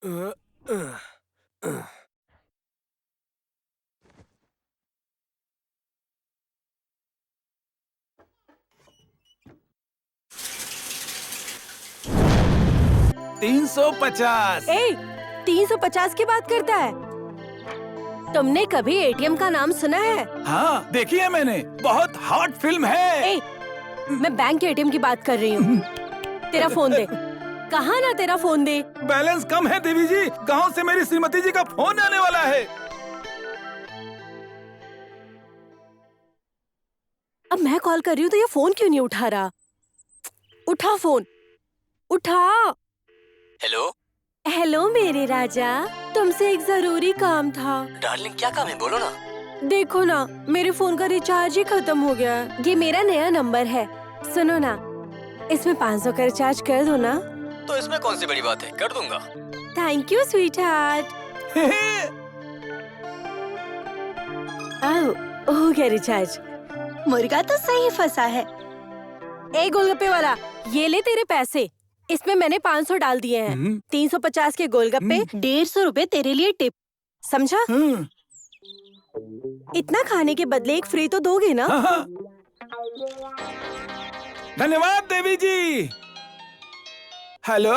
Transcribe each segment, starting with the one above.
$350। 350 की बात करता है? तुमने कभी एटीएम का नाम सुना है? हाँ, देखी है मैंने। बहुत हॉट फिल्म है। मैं बैंक के एटीएम की बात कर रही हूँ। तेरा फोन दे। कहाँ ना तेरा फोन दे। बैलेंस कम है देवी जी। गांव से मेरी श्रीमती जी का फोन आने वाला है। अब मैं कॉल कर रही हूँ तो ये फोन क्यों नहीं उठा रहा? उठा फोन, उठा। हेलो हेलो मेरे राजा, तुमसे एक जरूरी काम था। डार्लिंग, क्या काम है, बोलो ना। देखो ना, मेरे फोन का रिचार्ज ही खत्म हो गया है। ये मेरा नया नंबर है। सुनो ना, इसमें 500 का रिचार्ज कर दो ना। तो इसमें कौन सी बड़ी बात है, कर दूंगा। Thank you sweet heart. हो गया रिचार्ज। मुर्गा तो सही फंसा है। एक गोलगप्पे वाला, ये ले तेरे पैसे। इसमें मैंने 500 डाल दिए हैं। 350 के गोलगप्पे, 150 रुपए तेरे लिए टिप। समझा? इतना खाने के बदले एक फ्री तो दोगे ना? धन्यवाद देवी जी। हेलो।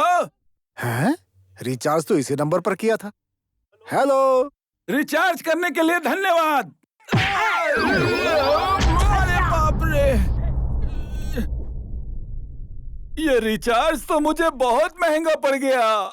हैं? रिचार्ज तो इसी नंबर पर किया था। हेलो। रिचार्ज करने के लिए धन्यवाद। अरे बाप रे, ये रिचार्ज तो मुझे बहुत महंगा पड़ गया।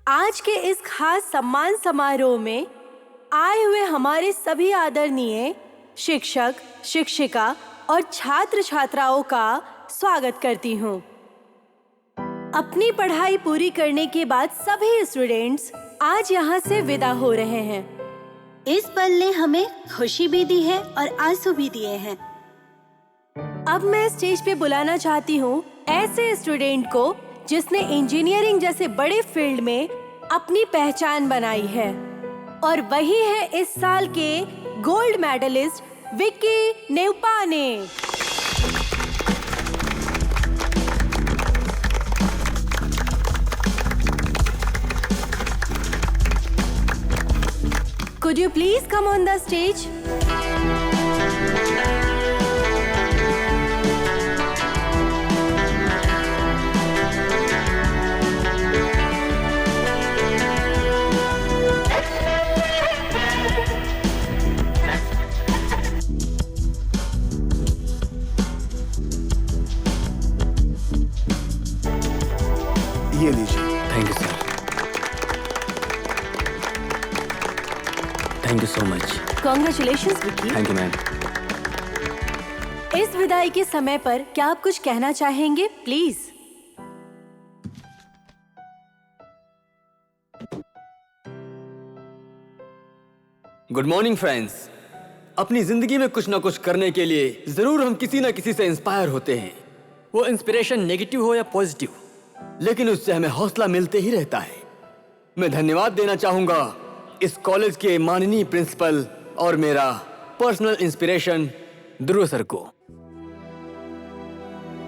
आज के इस खास सम्मान समारोह में आए हुए हमारे सभी आदरणीय शिक्षक, शिक्षिका और छात्र छात्राओं का स्वागत करती हूँ। अपनी पढ़ाई पूरी करने के बाद सभी स्टूडेंट्स आज यहाँ से विदा हो रहे हैं। इस पल ने हमें खुशी भी दी है और आंसू भी दिए हैं। अब मैं स्टेज पे बुलाना चाहती हूँ ऐसे स्टूडेंट को जिसने इंजीनियरिंग जैसे बड़े फील्ड में अपनी पहचान बनाई है, और वही है इस साल के gold medalist Vicky Nevpane. could you please come on the stage? ये लीजिए। Thank you sir. Thank you so much. Congratulations, Vicky. Thank you ma'am. इस विदाई के समय पर क्या आप कुछ कहना चाहेंगे, प्लीज? Good morning friends. अपनी जिंदगी में कुछ ना कुछ करने के लिए जरूर हम किसी ना किसी से इंस्पायर होते हैं, वो इंस्पिरेशन नेगेटिव हो या पॉजिटिव, लेकिन उससे हमें हौसला मिलते ही रहता है। मैं धन्यवाद देना चाहूंगा इस कॉलेज के माननीय प्रिंसिपल और मेरा पर्सनल इंस्पिरेशन ध्रुव सर को।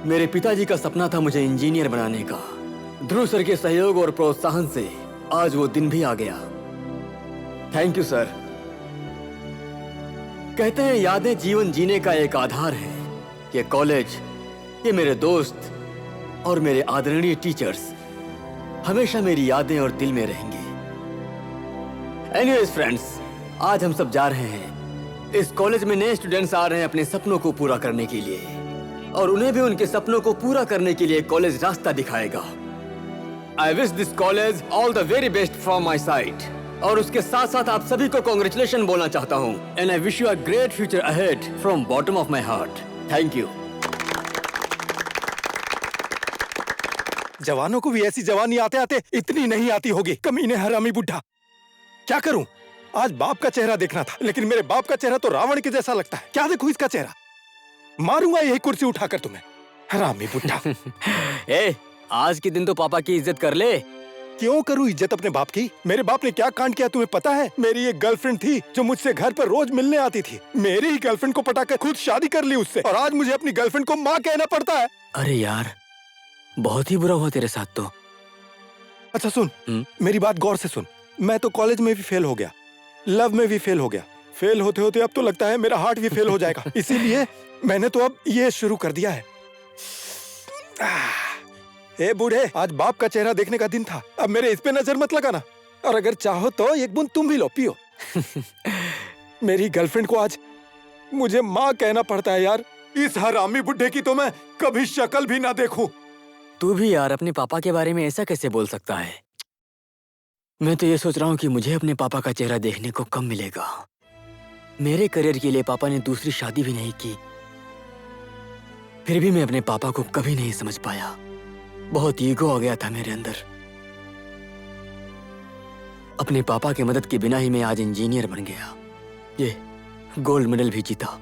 मेरे पिताजी का सपना था मुझे इंजीनियर बनाने का। ध्रुव सर के सहयोग और प्रोत्साहन से आज वो दिन भी आ गया। Thank you sir. कहते हैं यादें जीवन जीने का एक आधार है। ये कॉलेज, ये मेरे दोस्त और मेरे आदरणीय टीचर्स हमेशा मेरी यादें और दिल में रहेंगे। एनीवेज फ्रेंड्स, आज हम सब जा रहे हैं। इस कॉलेज में नए स्टूडेंट्स आ रहे हैं अपने सपनों को पूरा करने के लिए, और उन्हें भी उनके सपनों को पूरा करने के लिए कॉलेज रास्ता दिखाएगा। I wish this college all the very best from my side, और उसके साथ साथ आप सभी को कॉन्ग्रेचुलेशन बोलना चाहता हूँ। And I wish you a great future ahead from bottom of my heart. Thank you. जवानों को भी ऐसी जवानी आते आते इतनी नहीं आती होगी। कमीने हरामी बुढ़ा। क्या करूं? आज बाप का चेहरा देखना था, लेकिन मेरे बाप का चेहरा तो रावण के जैसा लगता है। क्या देखूं इसका चेहरा? मारूंगा यही कुर्सी उठाकर तुम्हें, हरामी बुढ़ा। ए, आज के दिन तो पापा की इज्जत कर ले। क्यों करूं इज्जत अपने बाप की? मेरे बाप ने क्या कांड किया तुम्हें पता है? मेरी एक गर्लफ्रेंड थी जो मुझसे घर पर रोज मिलने आती थी। मेरी ही गर्लफ्रेंड को पटाकर खुद शादी कर ली उससे, और आज मुझे अपनी गर्लफ्रेंड को माँ कहना पड़ता है। अरे यार, बहुत ही बुरा हुआ तेरे साथ तो। अच्छा सुन, मेरी बात गौर से सुन। मैं तो कॉलेज में भी फेल हो गया, लव में भी फेल हो गया। फेल होते होते अब तो लगता है मेरा हार्ट भी फेल हो जाएगा। इसीलिए मैंने तो अब ये शुरू कर दिया है। ए बूढ़े, आज बाप का चेहरा देखने का दिन था। अब मेरे इस पे नजर मत लगाना, और अगर चाहो तो एक बूंद तुम भी लो, पियो। मेरी गर्लफ्रेंड को आज मुझे माँ कहना पड़ता है यार। इस हरामी बुढ़े की तो मैं कभी शक्ल भी ना देखूं। तू भी यार अपने पापा के बारे में ऐसा कैसे बोल सकता है? मैं तो ये सोच रहा हूँ कि मुझे अपने पापा का चेहरा देखने को कम मिलेगा। मेरे करियर के लिए पापा ने दूसरी शादी भी नहीं की, फिर भी मैं अपने पापा को कभी नहीं समझ पाया। बहुत ईगो आ गया था मेरे अंदर। अपने पापा की मदद के बिना ही मैं आज इंजीनियर बन गया, ये गोल्ड मेडल भी जीता।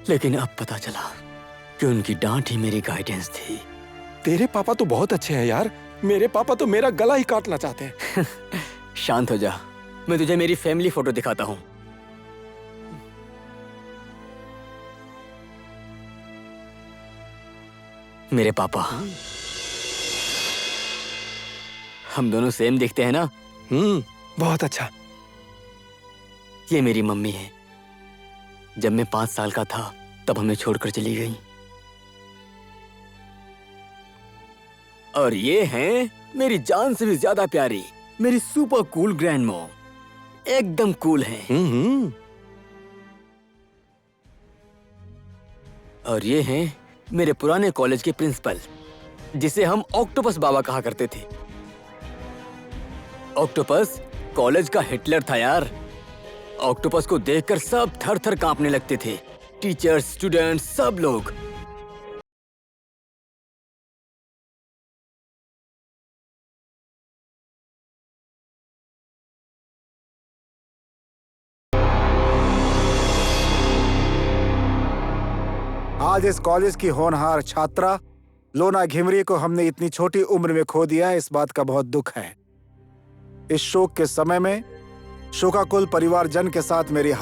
लेकिन अब पता चला कि उनकी डांट ही मेरी गाइडेंस थी। तेरे पापा तो बहुत अच्छे हैं यार। मेरे पापा तो मेरा गला ही काटना चाहते हैं। शांत हो जा, मैं तुझे मेरी फैमिली फोटो दिखाता हूँ। मेरे पापा, हम दोनों सेम दिखते हैं ना? बहुत अच्छा। ये मेरी मम्मी है। जब मैं 5 साल का था तब हमें छोड़कर चली गई। और ये हैं मेरी जान से भी ज्यादा प्यारी मेरी सुपर कूल ग्रैंड मॉम। एकदम कूल हैं। और ये हैं मेरे पुराने कॉलेज के प्रिंसिपल, जिसे हम ऑक्टोपस बाबा कहा करते थे। ऑक्टोपस कॉलेज का हिटलर था यार। ऑक्टोपस को देखकर सब थर थर कांपने लगते थे, टीचर्स, स्टूडेंट्स, सब लोग। आज इस कॉलेज की होनहार छात्रा लोना घिमरी को हमने इतनी छोटी उम्र में खो दिया है, इस बात का बहुत दुख है। इस शोक के समय में शोकाकुल परिवारजन के साथ मेरी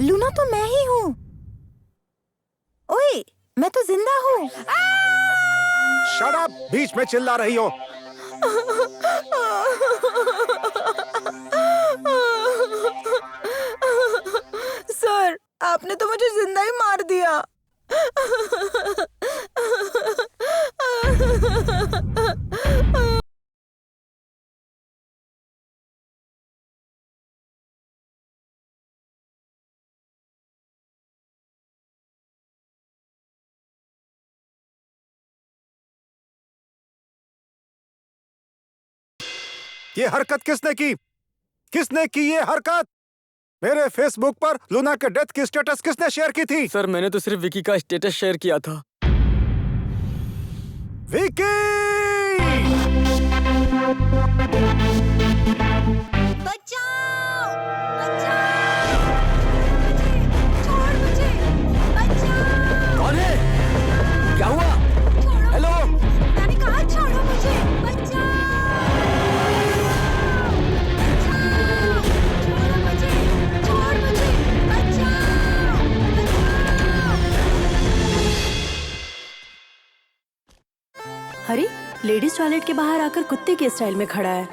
लूना तो मैं ही हूँ। ओए, मैं तो जिंदा हूँ। Shut up! बीच में चिल्ला रही हो। सर, आपने तो मुझे जिंदा ही मार दिया। ये हरकत किसने की? किसने की ये हरकत? मेरे फेसबुक पर लूना के डेथ की स्टेटस किसने शेयर की थी? सर मैंने तो सिर्फ विकी का स्टेटस शेयर किया था। विकी! बचाओ! बचाओ! छोड़ मुझे! बचाओ! कौन है? क्या हुआ? हेलो? मैंने कहा छोड़ो मुझे! बचाओ! छोड़ो मुझे! छोड़ मुझे! बचाओ! अरे, लेडीज टॉयलेट के बाहर आकर कुत्ते के स्टाइल में खड़ा है।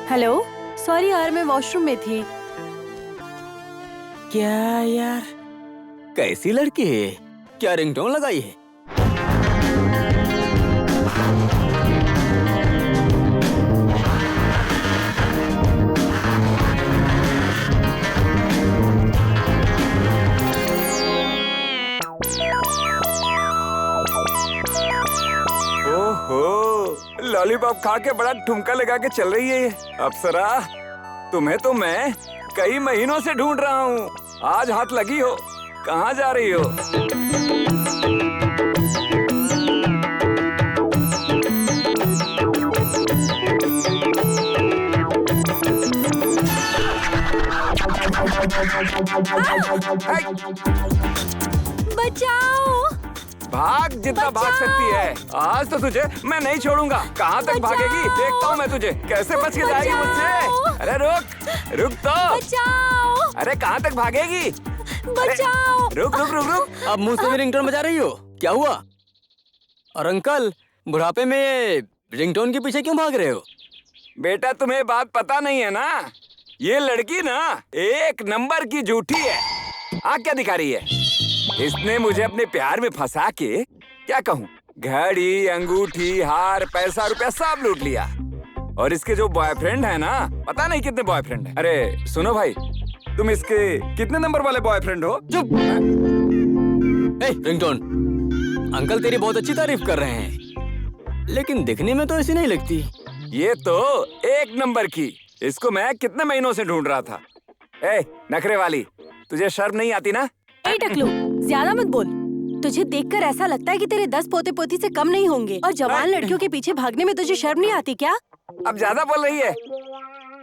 हेलो, सॉरी यार, मैं वॉशरूम में थी। क्या यार, कैसी लड़की है? क्या रिंगटोन लगाई है? ओहो, लॉलीपॉप खा के बड़ा ठुमका लगा के चल रही है ये। अप्सरा, तुम्हें तो मैं कई महीनों से ढूंढ रहा हूँ। आज हाथ लगी हो। कहाँ जा रही हो? बचाओ! भाग जितना भाग सकती है। आज तो तुझे मैं नहीं छोड़ूंगा। कहाँ तक भागेगी? देखता हूँ मैं तुझे कैसे बच के जाएगी मुझसे। अरे रुक, रुक तो। बचाओ! अरे कहाँ तक भागेगी? बचाओ! रुक रुक रुक रुक। अब मुंह से भी रिंगटोन बजा रही हो? क्या हुआ? और अंकल, बुढ़ापे में ये रिंगटोन के पीछे क्यों भाग रहे हो? बेटा तुम्हें बात पता नहीं है ना, ये लड़की ना एक नंबर की झूठी है। आँख क्या दिखा रही है? इसने मुझे अपने प्यार में फंसा के क्या कहूँ, घड़ी, अंगूठी, हार, पैसा, रुपया सब लूट लिया। और इसके जो बॉयफ्रेंड है ना, पता नहीं कितने बॉयफ्रेंड है। अरे सुनो भाई, तुम इसके कितने नंबर वाले बॉयफ्रेंड हो? चुप! ए, रिंगटोन, अंकल तेरी बहुत अच्छी तारीफ कर रहे हैं, लेकिन दिखने में तो ऐसी नहीं लगती। ये तो एक नंबर की। इसको मैं कितने महीनों से ढूंढ रहा था। ए, नखरे वाली, तुझे शर्म नहीं आती ना? ए टकलू, ज्यादा मत बोल। तुझे देखकर ऐसा लगता है कि तेरे 10 पोते पोती से कम नहीं होंगे, और जवान लड़कियों के पीछे भागने में तुझे शर्म नहीं आती क्या? अब ज्यादा बोल रही है।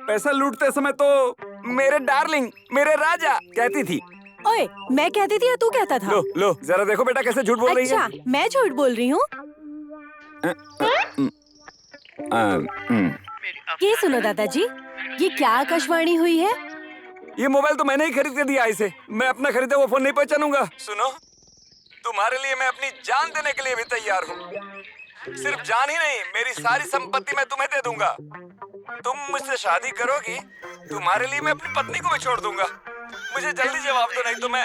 पैसा लूटते समय तो मेरे डार्लिंग, मेरे राजा कहती थी। ओए, मैं कहती थी या तू कहता था? लो लो, जरा देखो बेटा कैसे झूठ बोल रही है। अच्छा, मैं झूठ बोल रही हूँ? ये सुनो दादाजी, ये क्या आकाशवाणी हुई है? ये मोबाइल तो मैंने ही खरीद के दिया इसे। मैं अपना खरीदा हुआ फोन नहीं पहचानूंगा। सुनो, तुम्हारे लिए मैं अपनी जान देने के लिए भी तैयार हूँ। सिर्फ जान ही नहीं, मेरी सारी संपत्ति मैं तुम्हें दे दूंगा। तुम मुझसे शादी करोगी, तुम्हारे लिए मैं अपनी पत्नी को भी छोड़ दूंगा। मुझे जल्दी जवाब दो, नहीं तो मैं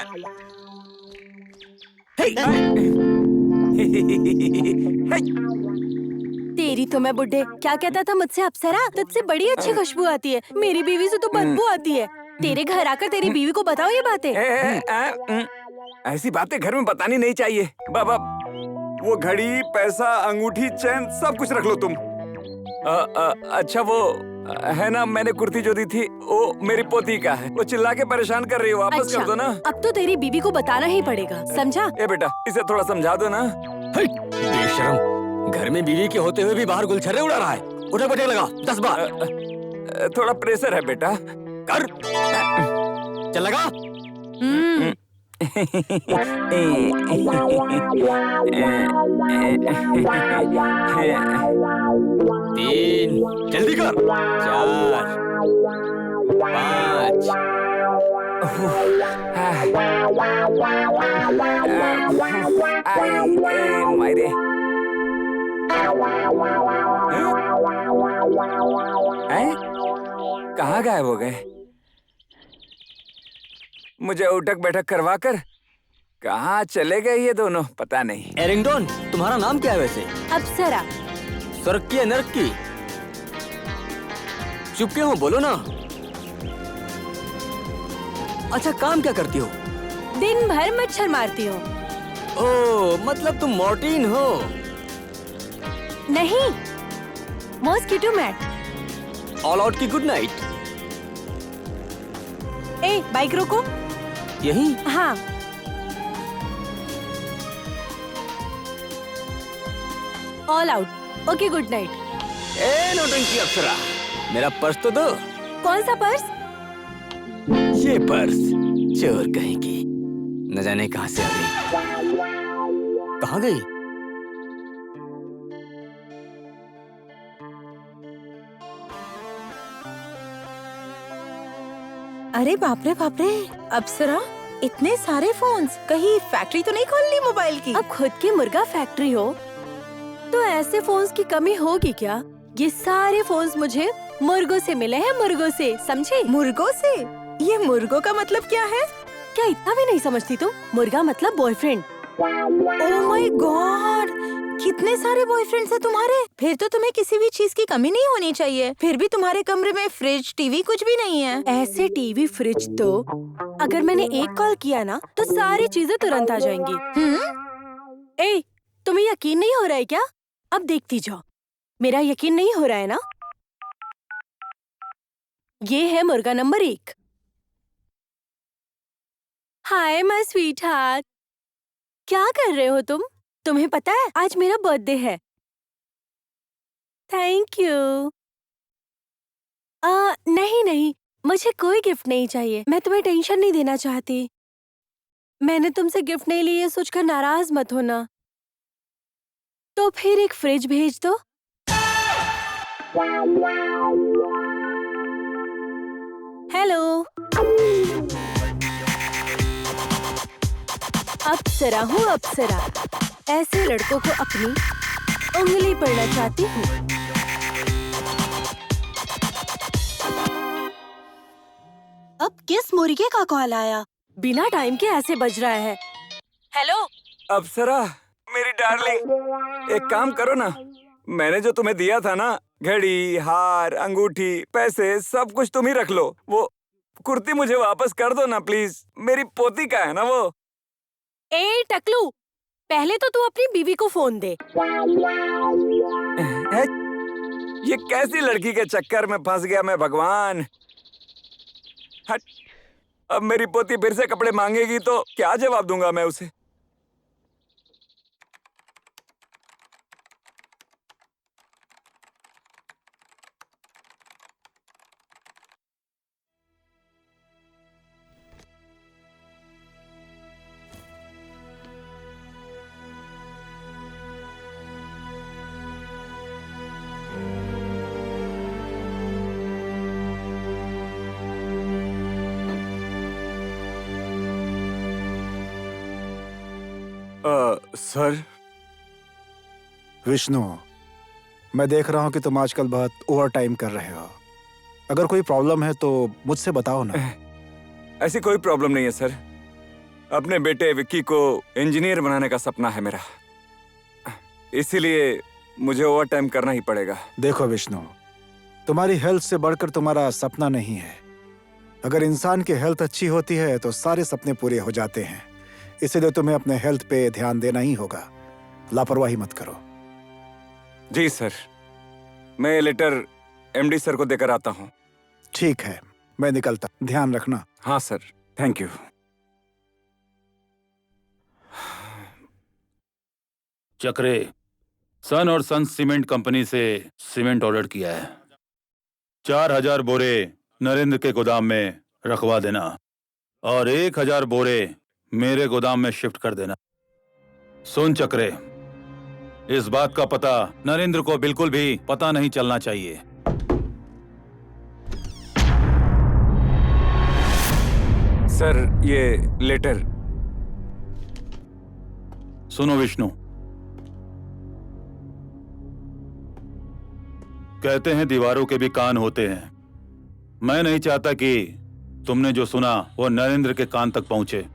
तेरी तो मैं बुड्ढे, क्या कहता था मुझसे? अप्सरा, तुझसे बड़ी अच्छी खुशबू आती है, मेरी बीवी से तो बदबू आती है। तेरे घर आकर तेरी बीवी को बताओ ये बातें। ऐसी बातें घर में बतानी नहीं चाहिए। बाबा, वो घड़ी, पैसा, अंगूठी, चैन सब कुछ रख लो तुम। अच्छा वो है ना, मैंने कुर्ती जो दी थी वो मेरी पोती का है। वो चिल्ला के परेशान कर रही है, वापस अच्छा, कर दो ना। अब तो तेरी बीवी को बताना ही पड़ेगा, समझा? ए बेटा, इसे थोड़ा समझा दो ना। बेशरम, घर में बीवी के होते हुए भी बाहर गुलछर्रे उड़ा रहा है। उठे बैठे लगा 10 बार। थोड़ा प्रेशर है बेटा। कर, चल लगा। तीन, जल्दी कर। 4, 5 मायरे कहाँ गायब हो गए? मुझे उठक बैठक करवा कर कहाँ चले गए ये दोनों, पता नहीं। एरिंगटन, तुम्हारा नाम क्या है वैसे? अप्सरा। स्वर्ग की या नर्क की? चुप क्यों हो, बोलो ना। अच्छा, काम क्या करती हो? दिन भर मच्छर मारती हूँ। ओह, मतलब तुम मॉर्टिन हो? नहीं, मॉस्किटो मैट। ऑल आउट की गुड नाइट। ए, बाइक रोको। यही? हाँ। All Out. Okay, good night. ए नौटंकी अप्सरा, मेरा पर्स तो दो। कौन सा पर्स? ये पर्स चोर कहेंगी, न जाने कहाँ से आ गई। कहाँ गई? अरे बाप रे बाप रे, अप्सरा इतने सारे फोन्स, कहीं फैक्ट्री तो नहीं खोल ली मोबाइल की? अब खुद की मुर्गा फैक्ट्री हो तो ऐसे फोन्स की कमी होगी क्या? ये सारे फोन्स मुझे मुर्गों से मिले हैं, मुर्गों से, समझे? मुर्गों से? ये मुर्गों का मतलब क्या है? क्या इतना भी नहीं समझती तुम? मुर्गा मतलब बॉयफ्रेंड। ओह माय गॉड, कितने सारे बॉयफ्रेंड्स हैं तुम्हारे? फिर तो तुम्हें किसी भी चीज की कमी नहीं होनी चाहिए। फिर भी तुम्हारे कमरे में फ्रिज, टीवी कुछ भी नहीं है। ऐसे टीवी, फ्रिज तो अगर मैंने एक कॉल किया ना तो सारी चीजें तुरंत आ जाएंगी। ए, तुम्हें यकीन नहीं हो रहा है क्या? अब देखती जाओ। मेरा यकीन नहीं हो रहा है ना? ये है मुर्गा number 1। Hi my sweet heart, क्या कर रहे हो तुम? तुम्हें पता है आज मेरा बर्थडे है। Thank you. नहीं नहीं, मुझे कोई गिफ्ट नहीं चाहिए। मैं तुम्हें टेंशन नहीं देना चाहती। मैंने तुमसे गिफ्ट नहीं ली, ये सोचकर नाराज मत होना। तो फिर एक फ्रिज भेज दो। हेलो, अप्सरा हूँ अप्सरा। ऐसे लड़कों को अपनी उंगली पड़ना चाहती हूँ। अब किस मुर्गे का कॉल आया? बिना टाइम के ऐसे बज रहा है। हेलो अप्सरा, मेरी डार्लिंग, एक काम करो ना, मैंने जो तुम्हें दिया था ना, घड़ी, हार, अंगूठी, पैसे, सब कुछ तुम ही रख लो। वो कुर्ती मुझे वापस कर दो ना प्लीज, मेरी पोती का है ना वो। ए टकलू, पहले तो तू अपनी बीवी को फोन दे। ये कैसी लड़की के चक्कर में फंस गया मैं, भगवान। हट, अब मेरी पोती फिर से कपड़े मांगेगी तो क्या जवाब दूंगा मैं उसे? सर। विष्णु, मैं देख रहा हूँ कि तुम आजकल बहुत ओवर टाइम कर रहे हो। अगर कोई प्रॉब्लम है तो मुझसे बताओ ना। ऐसी कोई प्रॉब्लम नहीं है सर। अपने बेटे विक्की को इंजीनियर बनाने का सपना है मेरा, इसीलिए मुझे ओवर टाइम करना ही पड़ेगा। देखो विष्णु, तुम्हारी हेल्थ से बढ़कर तुम्हारा सपना नहीं है। अगर इंसान की हेल्थ अच्छी होती है तो सारे सपने पूरे हो जाते हैं। इसलिए तुम्हें अपने हेल्थ पे ध्यान देना ही होगा। लापरवाही मत करो। जी सर, मैं लेटर एमडी सर को देकर आता हूँ। ठीक है, मैं निकलता। ध्यान रखना। हाँ सर, थैंक यू। चक्रे, सन और सन सीमेंट कंपनी से सीमेंट ऑर्डर किया है। 4000 बोरे नरेंद्र के गोदाम में रखवा देना और 1000 बोरे मेरे गोदाम में शिफ्ट कर देना। सुन चक्रे, इस बात का पता नरेंद्र को बिल्कुल भी पता नहीं चलना चाहिए। सर ये लेटर। सुनो विष्णु, कहते हैं दीवारों के भी कान होते हैं। मैं नहीं चाहता कि तुमने जो सुना वो नरेंद्र के कान तक पहुंचे।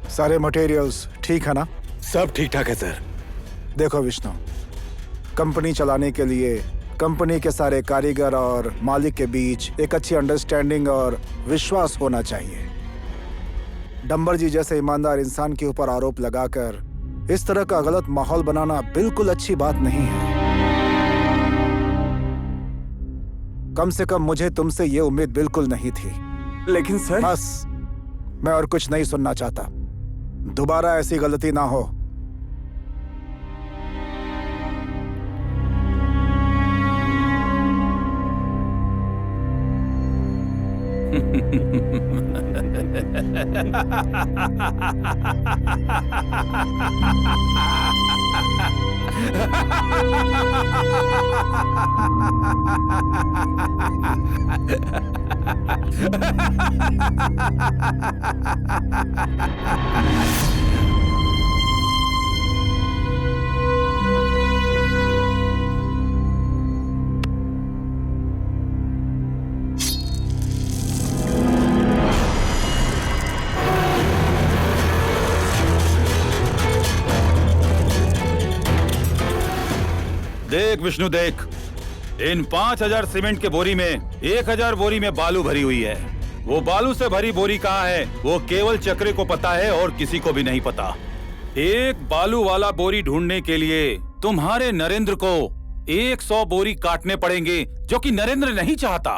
सारे मटेरियल्स ठीक है ना? सब ठीक ठाक है सर। देखो विष्णु, कंपनी चलाने के लिए कंपनी के सारे कारीगर और मालिक के बीच एक अच्छी अंडरस्टैंडिंग और विश्वास होना चाहिए। डंबर जी जैसे ईमानदार इंसान के ऊपर आरोप लगाकर इस तरह का गलत माहौल बनाना बिल्कुल अच्छी बात नहीं है। कम से कम मुझे तुमसे ये उम्मीद बिल्कुल नहीं थी। लेकिन सर। बस, मैं और कुछ नहीं सुनना चाहता। दोबारा ऐसी गलती ना हो। देख विष्णु देख, इन 5000 सीमेंट के बोरी में 1000 बोरी में बालू भरी हुई है। वो बालू से भरी बोरी कहाँ है वो केवल चक्रे को पता है और किसी को भी नहीं पता। एक बालू वाला बोरी ढूंढने के लिए तुम्हारे नरेंद्र को 100 बोरी काटने पड़ेंगे, जो कि नरेंद्र नहीं चाहता।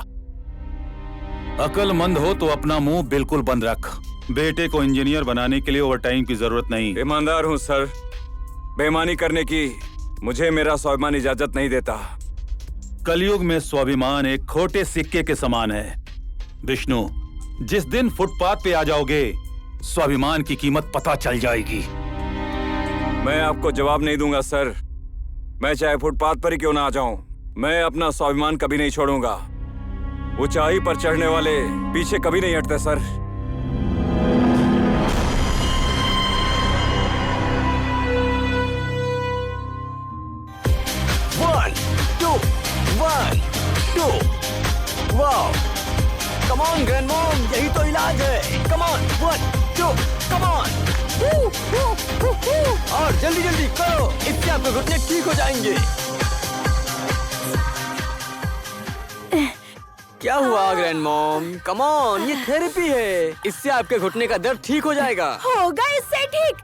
अक्लमंद हो तो अपना मुंह बिल्कुल बंद रख। बेटे को इंजीनियर बनाने के लिए ओवरटाइम की जरूरत नहीं। ईमानदार हूँ सर, बेईमानी करने की मुझे मेरा स्वाभिमान इजाजत नहीं देता। कलयुग में स्वाभिमान एक खोटे सिक्के के समान है। विष्णु, जिस दिन फुटपाथ पे आ जाओगे स्वाभिमान की कीमत पता चल जाएगी। मैं आपको जवाब नहीं दूंगा सर। मैं चाहे फुटपाथ पर ही क्यों ना आ जाऊं, मैं अपना स्वाभिमान कभी नहीं छोड़ूंगा। ऊंचाई पर चढ़ने वाले पीछे कभी नहीं हटते sir. Wow, come on grandmom, यही तो इलाज है। Come on, 1 2 come on. और जल्दी जल्दी करो, इससे आपके घुटने ठीक हो जाएंगे। क्या हुआ ग्रैंडमॉम? कम ऑन, ये थेरेपी है, इससे आपके घुटने का दर्द ठीक हो जाएगा। होगा इससे ठीक?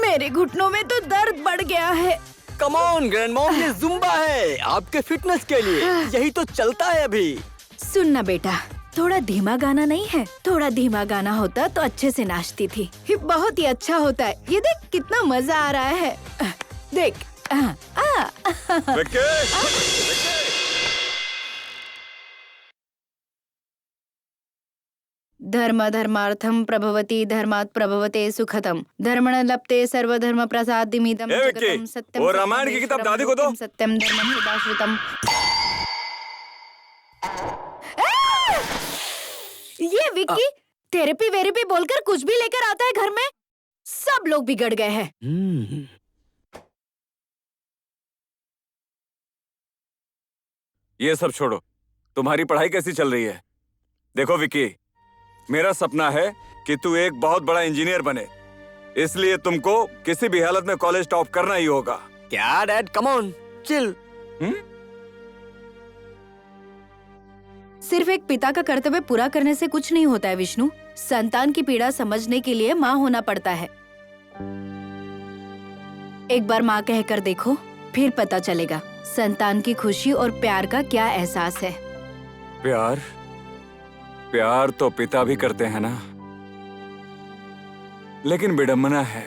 मेरे घुटनों में तो दर्द बढ़ गया है। कम ऑन ग्रैंडमॉम, ये जुम्बा है आपके फिटनेस के लिए, यही तो चलता है अभी। सुनना बेटा, थोड़ा धीमा गाना नहीं है? थोड़ा धीमा गाना होता तो अच्छे से नाचती थी। ये बहुत ही अच्छा होता है। ये देख कितना मजा आ रहा है। देख। धर्म धर्मार्थम प्रभवति, धर्मात् प्रभवते सुखतम, धर्मण लप्ते सर्वधर्म प्रसादिमिदं जगतं सत्यं। वो रामायण की किताब दादी को दो। सत्यम धर्मं सदाश्रितम। ये विक्की थेरेपी वेरेपी बोलकर कुछ भी लेकर आता है घर में। सब लोग बिगड़ गए हैं। ये सब छोड़ो, तुम्हारी पढ़ाई कैसी चल रही है? देखो विक्की, मेरा सपना है कि तू एक बहुत बड़ा इंजीनियर बने, इसलिए तुमको किसी भी हालत में कॉलेज टॉप करना ही होगा। क्या डैड, कम ऑन चिल। सिर्फ एक पिता का कर्तव्य पूरा करने से कुछ नहीं होता है विष्णु। संतान की पीड़ा समझने के लिए माँ होना पड़ता है। एक बार माँ कहकर देखो, फिर पता चलेगा संतान की खुशी और प्यार का क्या एहसास है। प्यार? प्यार तो पिता भी करते हैं ना, लेकिन विडंबना है,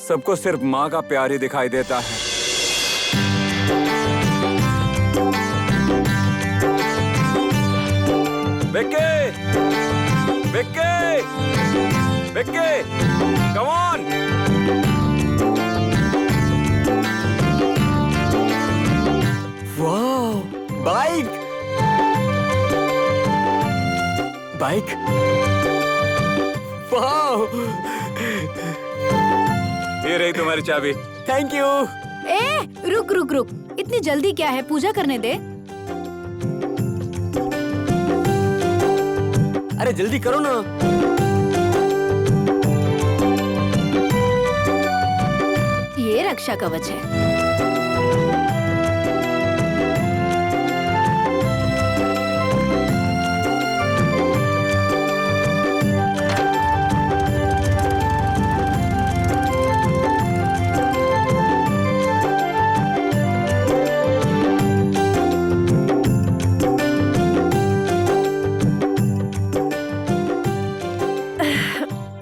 सबको सिर्फ माँ का प्यार ही दिखाई देता है। Vicky, Vicky, come on. वाह, बाइक, बाइक, वाह, ये रही तुम्हारी चाबी। Thank you. ए, रुक रुक रुक, इतनी जल्दी क्या है? पूजा करने दे। अरे जल्दी करो ना। ये रक्षा कवच है।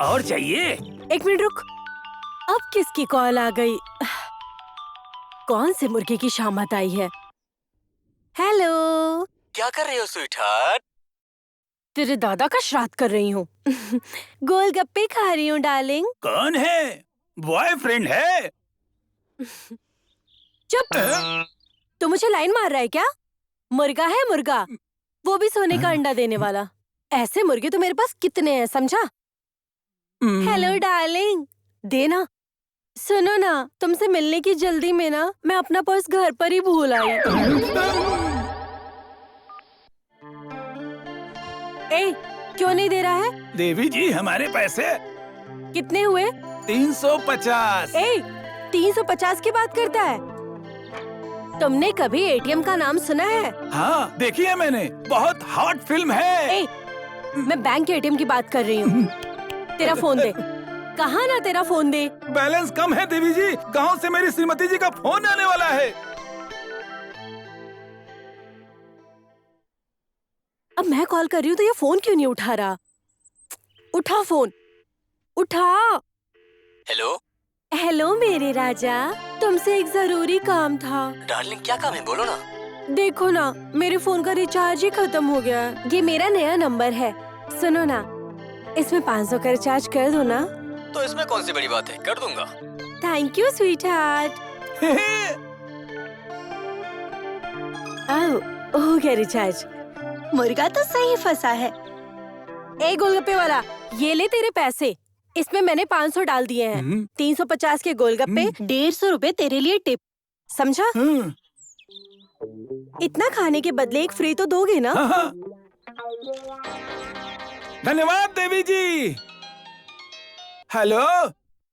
और चाहिए? एक मिनट रुक, अब किसकी कॉल आ गई? कौन से मुर्गे की शामत आई है? हेलो, क्या कर रही हो स्वीटहार्ट? तेरे दादा का श्राद्ध कर रही हूँ। गोलगप्पे खा रही हूँ डार्लिंग। कौन है? बॉयफ्रेंड है? चुप। तो मुझे लाइन मार रहा है क्या? मुर्गा है मुर्गा, वो भी सोने का अंडा देने वाला। ऐसे मुर्गे तो मेरे पास कितने हैं, समझा? हेलो डार्लिंग, देना। सुनो ना, तुमसे मिलने की जल्दी में ना मैं अपना पर्स घर पर ही भूल आई। ए, क्यों नहीं दे रहा है? देवी जी, हमारे पैसे कितने हुए? 350। ए, 350 की बात करता है? तुमने कभी एटीएम का नाम सुना है? हाँ, देखी है मैंने, बहुत हॉट फिल्म है। ए, मैं बैंक के एटीएम की बात कर रही हूँ। तेरा फोन दे। कहाँ ना तेरा फोन दे। बैलेंस कम है देवी जी, गांव से मेरी श्रीमती जी का फोन आने वाला है। अब मैं कॉल कर रही हूँ तो ये फोन क्यों नहीं उठा रहा? उठा फोन, उठा। हेलो हेलो मेरे राजा, तुमसे एक जरूरी काम था। डार्लिंग, क्या काम है? बोलो ना। देखो ना, मेरे फोन का रिचार्ज ही खत्म हो गया है। ये मेरा नया नंबर है, सुनो ना, इसमें 500 का रिचार्ज कर दो ना। तो इसमें कौन सी बड़ी बात है, कर दूंगा। Thank you sweet heart. हो गया रिचार्ज। मुर्गा तो सही फंसा है। ए गोलगप्पे वाला, ये ले तेरे पैसे। इसमें मैंने 500 डाल दिए हैं। 350 के गोलगप्पे, 150 रुपए तेरे लिए टिप। समझा? इतना खाने के बदले एक फ्री तो दोगे ना? धन्यवाद देवी जी। हेलो,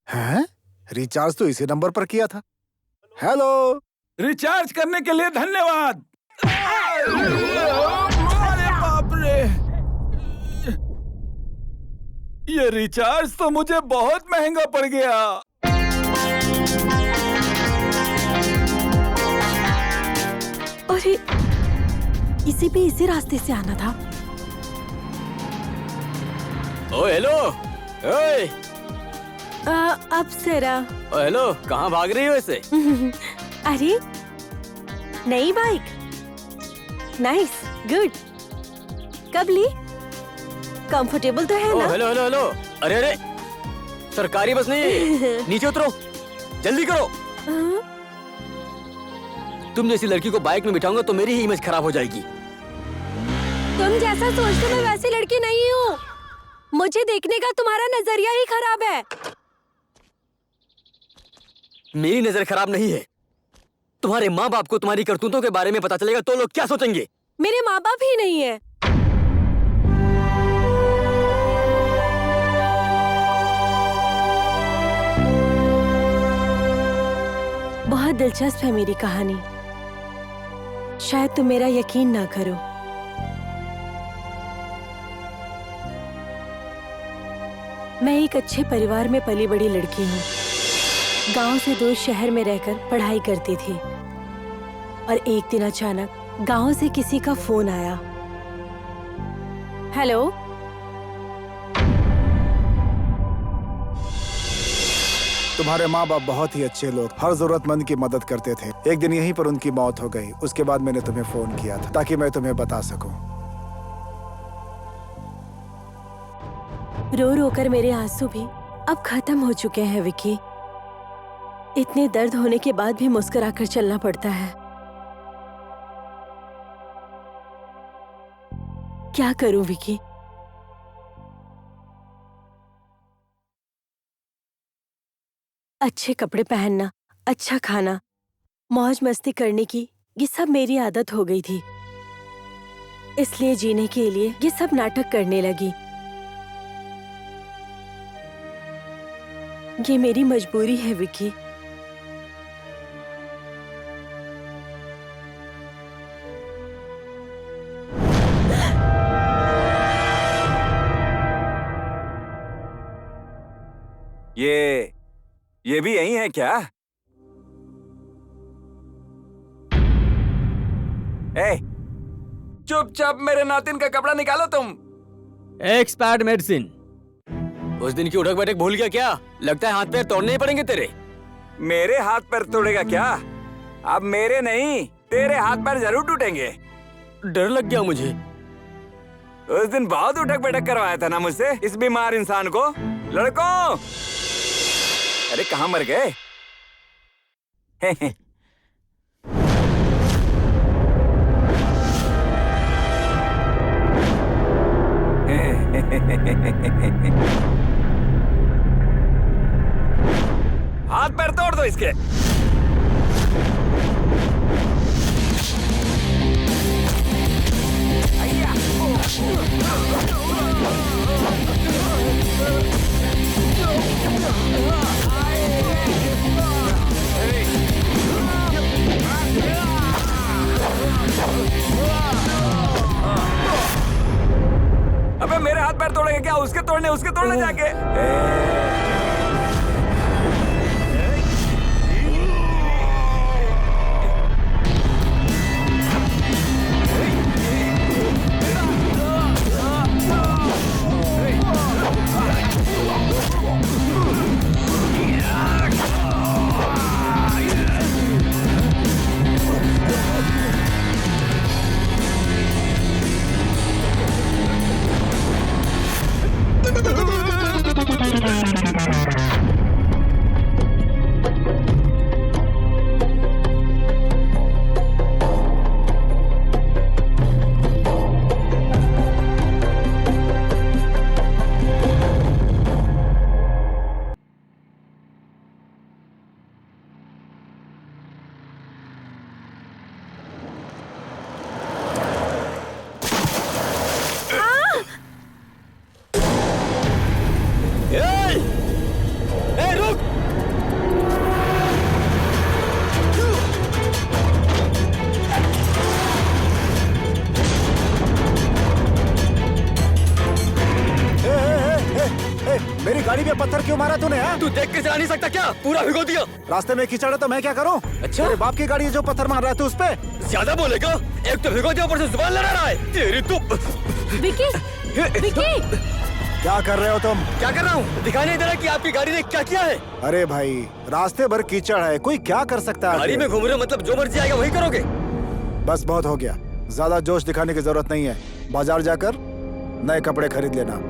हैं? रिचार्ज तो इसी नंबर पर किया था। हेलो, रिचार्ज करने के लिए धन्यवाद। अरे बाप रे, ये रिचार्ज तो मुझे बहुत महंगा पड़ गया। अरे, इसी पे इसी रास्ते से आना था। ओ हेलो, ओए, अप्सरा। ओ हेलो, कहाँ भाग रही हो ऐसे? अरे, नई बाइक। Nice, good. कब ली? कंफर्टेबल तो है ओ ना? हेलो हेलो हेलो, अरे अरे, सरकारी बस नहीं, नीचे उतरो, जल्दी करो। तुम जैसी लड़की को बाइक में बिठाऊंगा तो मेरी ही इमेज खराब हो जाएगी। तुम जैसा सोचते मैं वैसी लड़की नहीं हूँ। मुझे देखने का तुम्हारा नजरिया ही खराब है। मेरी नजर खराब नहीं है। तुम्हारे माँ बाप को तुम्हारी करतूतों के बारे में पता चलेगा तो लोग क्या सोचेंगे? मेरे माँ बाप ही नहीं है। बहुत दिलचस्प है मेरी कहानी। शायद तुम मेरा यकीन ना करो। मैं एक अच्छे परिवार में पली बड़ी लड़की हूँ। गांव से दूर शहर में रहकर पढ़ाई करती थी और एक दिन अचानक गांव से किसी का फोन आया। हेलो, तुम्हारे माँ बाप बहुत ही अच्छे लोग, हर जरूरतमंद की मदद करते थे। एक दिन यहीं पर उनकी मौत हो गई। उसके बाद मैंने तुम्हें फोन किया था ताकि मैं तुम्हें बता सकूं। रो रो कर मेरे आंसू भी अब खत्म हो चुके हैं विकी। इतने दर्द होने के बाद भी मुस्कुराकर चलना पड़ता है। क्या करूं विकी? अच्छे कपड़े पहनना, अच्छा खाना, मौज मस्ती करने की ये सब मेरी आदत हो गई थी। इसलिए जीने के लिए ये सब नाटक करने लगी। ये मेरी मजबूरी है विकी। ये भी यही है क्या? ए, चुपचाप मेरे नातिन का कपड़ा निकालो तुम। Expired medicine. उस दिन की उठक बैठक भूल गया क्या? लगता है हाथ पैर तोड़ने ही पड़ेंगे तेरे। मेरे हाथ पैर तोड़ेगा क्या? अब मेरे नहीं, तेरे हाथ पैर जरूर टूटेंगे। डर लग गया मुझे। उस दिन बहुत उठक बैठक करवाया था ना मुझसे इस बीमार इंसान को। लड़कों, अरे कहाँ मर गए? हाथ पैर तोड़ दो इसके। अबे मेरे हाथ पैर तोड़ेंगे क्या? उसके तोड़ने जाके। मेरी गाड़ी पे पत्थर क्यों मारा तूने? तू देख के चला नहीं सकता क्या? पूरा भिगो दिया। रास्ते में कीचड़ है तो मैं क्या करूं? अच्छा, मेरे बाप की गाड़ी है जो पत्थर मार रहा है, तू उस पे ज्यादा बोलेगा? एक तो भिगो दिया, ऊपर से जुबान लड़ा रहा है। तेरी तो विकी, विकी, क्या कर रहे हो तुम? क्या कर रहा हूँ? दिखाई नहीं दे रहा कि आपकी गाड़ी ने क्या किया है? अरे भाई, रास्ते भर कीचड़ है, कोई क्या कर सकता है? गाड़ी में घूम रहे हो मतलब जो मर्जी आएगा वही करोगे? बस बहुत हो गया, ज्यादा जोश दिखाने की जरूरत नहीं है। बाजार जाकर नए कपड़े खरीद लेना।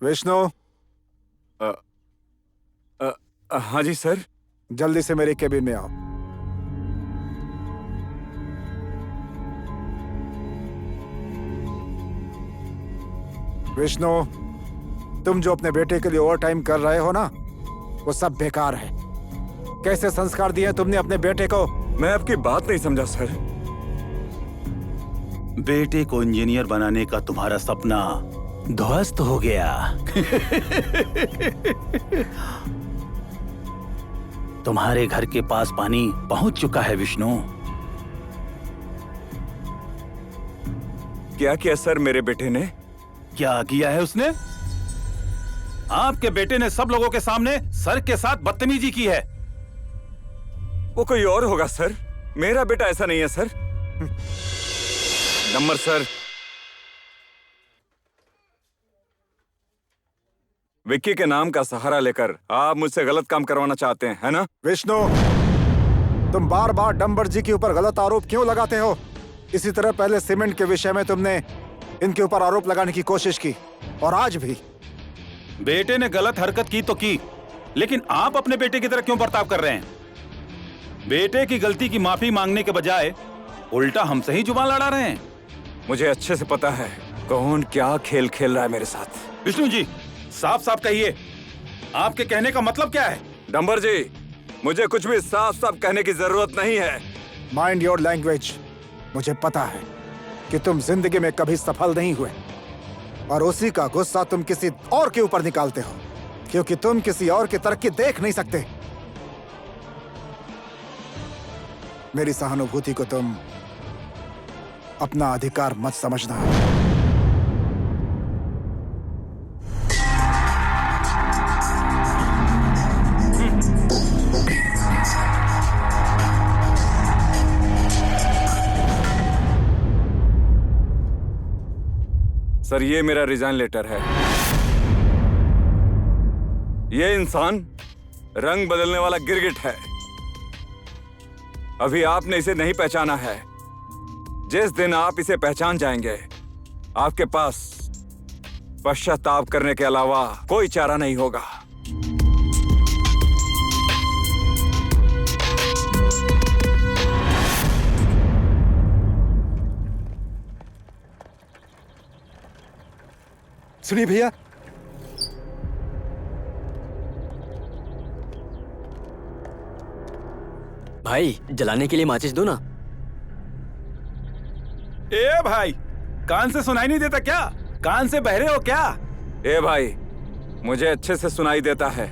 विष्णु, हाँ जी सर। जल्दी से मेरे केबिन में आओ। विष्णु, तुम जो अपने बेटे के लिए ओवर टाइम कर रहे हो ना, वो सब बेकार है। कैसे संस्कार दिए तुमने अपने बेटे को? मैं आपकी बात नहीं समझा सर। बेटे को इंजीनियर बनाने का तुम्हारा सपना ध्वस्त हो गया। तुम्हारे घर के पास पानी पहुंच चुका है विष्णु। क्या किया सर मेरे बेटे ने? क्या किया है उसने? आपके बेटे ने सब लोगों के सामने सर के साथ बदतमीजी की है। वो कोई और होगा सर, मेरा बेटा ऐसा नहीं है सर। नंबर सर, विक्की के नाम का सहारा लेकर आप मुझसे गलत काम करवाना चाहते हैं, है ना? विष्णु, तुम बार बार डंबर जी के ऊपर गलत आरोप क्यों लगाते हो? इसी तरह पहले सीमेंट के विषय में तुमने इनके ऊपर आरोप लगाने की कोशिश की, और आज भी। बेटे ने गलत हरकत की तो की, लेकिन आप अपने बेटे की तरह क्यों बर्ताव कर रहे हैं? बेटे की गलती की माफी मांगने के बजाय उल्टा हमसे ही जुबान लड़ा रहे हैं। मुझे अच्छे से पता है कौन क्या खेल खेल रहा है मेरे साथ। विष्णु जी, साफ साफ कहिए, आपके कहने का मतलब क्या है? डंबर जी, मुझे कुछ भी साफ साफ कहने की जरूरत नहीं है। Mind your language. मुझे पता है कि तुम जिंदगी में कभी सफल नहीं हुए, और उसी का गुस्सा तुम किसी और के ऊपर निकालते हो, क्योंकि तुम किसी और की तरक्की देख नहीं सकते। मेरी सहानुभूति को तुम अपना अधिकार मत समझना। सर, ये मेरा रिजाइन लेटर है। ये इंसान रंग बदलने वाला गिरगिट है। अभी आपने इसे नहीं पहचाना है। जिस दिन आप इसे पहचान जाएंगे, आपके पास पश्चाताप करने के अलावा कोई चारा नहीं होगा। सुनिए भैया, भाई जलाने के लिए माचिस दो ना। ए भाई, कान से सुनाई नहीं देता क्या? कान से बहरे हो क्या? ए भाई, मुझे अच्छे से सुनाई देता है।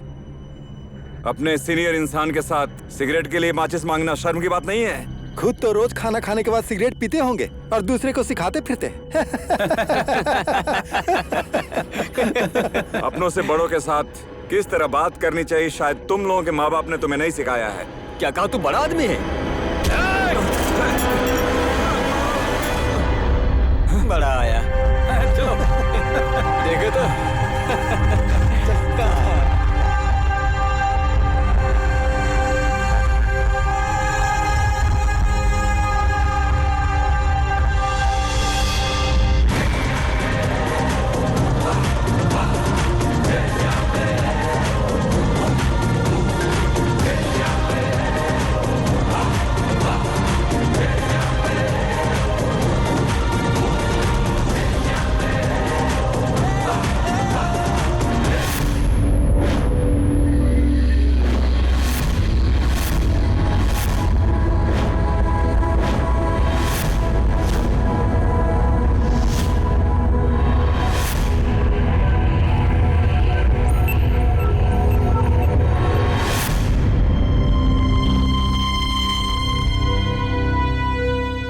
अपने सीनियर इंसान के साथ सिगरेट के लिए माचिस मांगना शर्म की बात नहीं है। खुद तो रोज खाना खाने के बाद सिगरेट पीते होंगे और दूसरे को सिखाते फिरते। अपनों से बड़ों के साथ किस तरह बात करनी चाहिए, शायद तुम लोगों के माँ बाप ने तुम्हें नहीं सिखाया है। क्या कहा, तू बड़ा आदमी है? बड़ा आया। चलो देखो तो।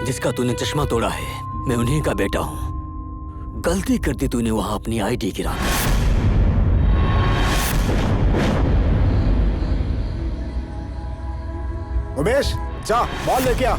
जिसका तूने चश्मा तोड़ा है, मैं उन्हीं का बेटा हूँ। गलती कर दी तूने वहां अपनी आईडी गिरा। उमेश, जा बॉल लेके आ।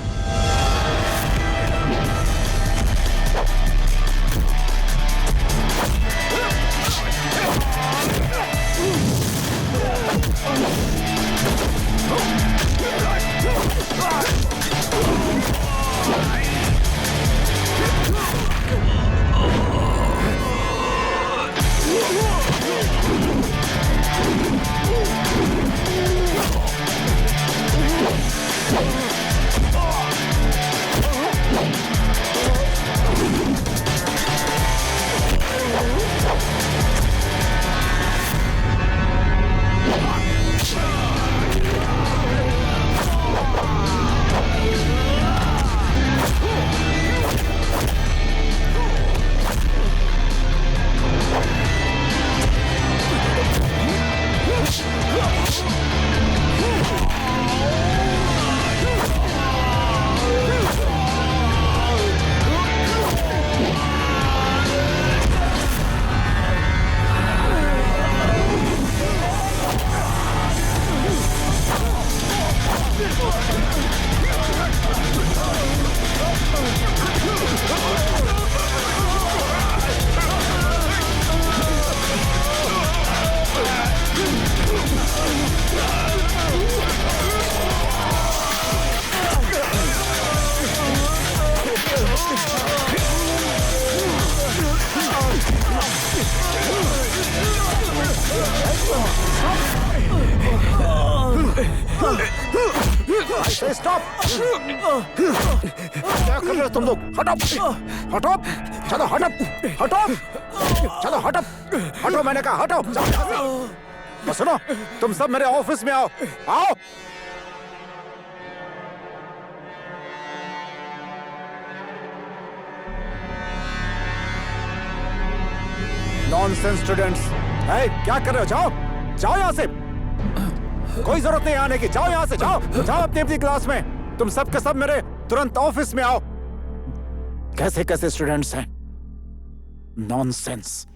क्या कर रहे हो तुम लोग? हटो, हटो, चलो हटो, हटो, चलो हटो, हटो, मैंने कहा हटो। तो सुनो, तुम सब मेरे ऑफिस में आओ, आओ। नॉनसेंस स्टूडेंट्स, क्या कर रहे हो? जाओ, जाओ यहाँ से। कोई जरूरत नहीं आने की, जाओ यहाँ से, जाओ, जाओ अपनी अपनी क्लास में। तुम सब के सब मेरे तुरंत ऑफिस में आओ। कैसे कैसे स्टूडेंट्स हैं? नॉनसेंस।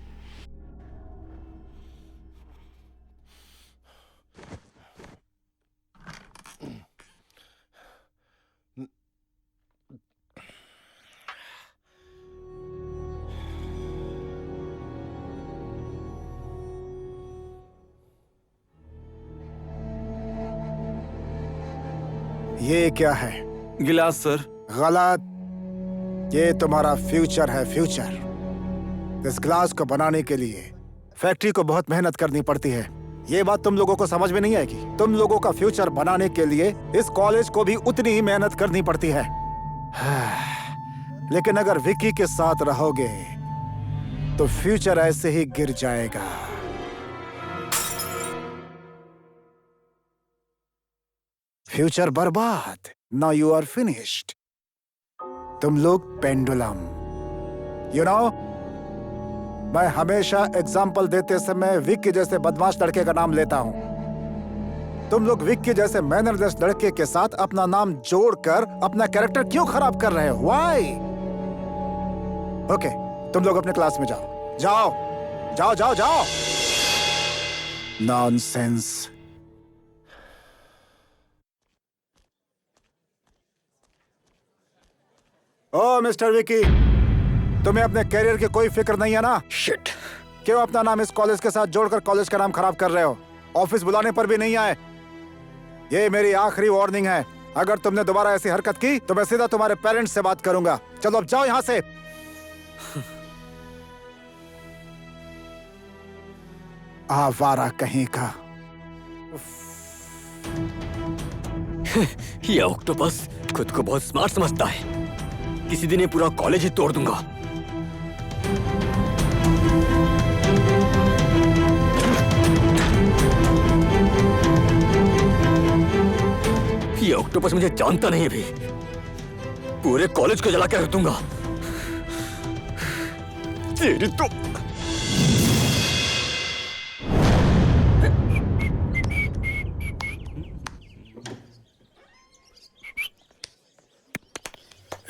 ये क्या है? गिलास सर। गलत। ये तुम्हारा फ्यूचर है, फ्यूचर। इस ग्लास को बनाने के लिए फैक्ट्री को बहुत मेहनत करनी पड़ती है। ये बात तुम लोगों को समझ में नहीं आएगी। तुम लोगों का फ्यूचर बनाने के लिए इस कॉलेज को भी उतनी ही मेहनत करनी पड़ती है। लेकिन अगर विक्की के साथ रहोगे तो फ्यूचर ऐसे ही गिर जाएगा। फ्यूचर बर्बाद। Now you are finished. तुम लोग पेंडुलम। यू नो, मैं हमेशा एग्जाम्पल देते समय विक्की जैसे बदमाश लड़के का नाम लेता हूं। तुम लोग विक्की जैसे मैनरलेस लड़के के साथ अपना नाम जोड़कर अपना कैरेक्टर क्यों खराब कर रहे हो? व्हाई? ओके, तुम लोग अपने क्लास में जाओ, जाओ, जाओ, जाओ, जाओ। नॉनसेंस। ओ मिस्टर विकी, तुम्हें अपने कैरियर की कोई फिक्र नहीं है ना? शिट। क्यों अपना नाम इस कॉलेज के साथ जोड़कर कॉलेज का नाम खराब कर रहे हो? ऑफिस बुलाने पर भी नहीं आए। ये मेरी आखिरी वार्निंग है। अगर तुमने दोबारा ऐसी हरकत की तो मैं सीधा तुम्हारे पेरेंट्स से बात करूंगा। चलो अब जाओ यहाँ से। आवारा कहीं का। ये ऑक्टोपस खुद को बहुत स्मार्ट समझता है। किसी दिन ये पूरा कॉलेज ही तोड़ दूंगा। ये ऑक्टोपस मुझे जानता नहीं अभी। पूरे कॉलेज को जला के रख दूंगा। तेरी तो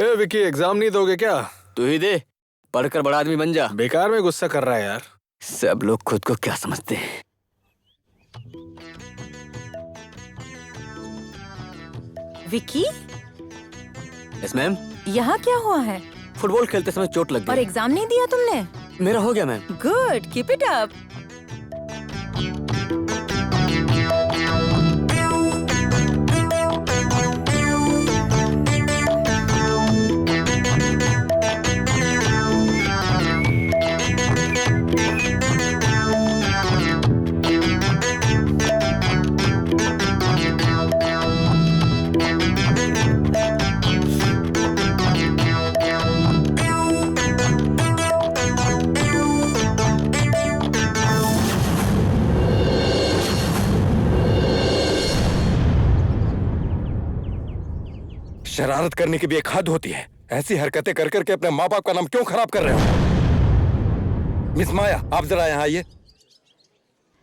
ए विकी, एग्जाम नहीं दोगे क्या? तू ही दे, पढ़कर बड़ा आदमी बन जा। बेकार में गुस्सा कर रहा है यार। सब लोग खुद को क्या समझते हैं? Vicky, yes ma'am. यहाँ क्या हुआ है? फुटबॉल खेलते समय चोट लग और गई। एग्जाम नहीं दिया तुमने? मेरा हो गया ma'am. Good, keep it up. शरारत करने की भी एक हद होती है। ऐसी हरकतें कर करके अपने माँ बाप का नाम क्यों खराब कर रहे हो? मिस माया, आप जरा यहाँ आइए।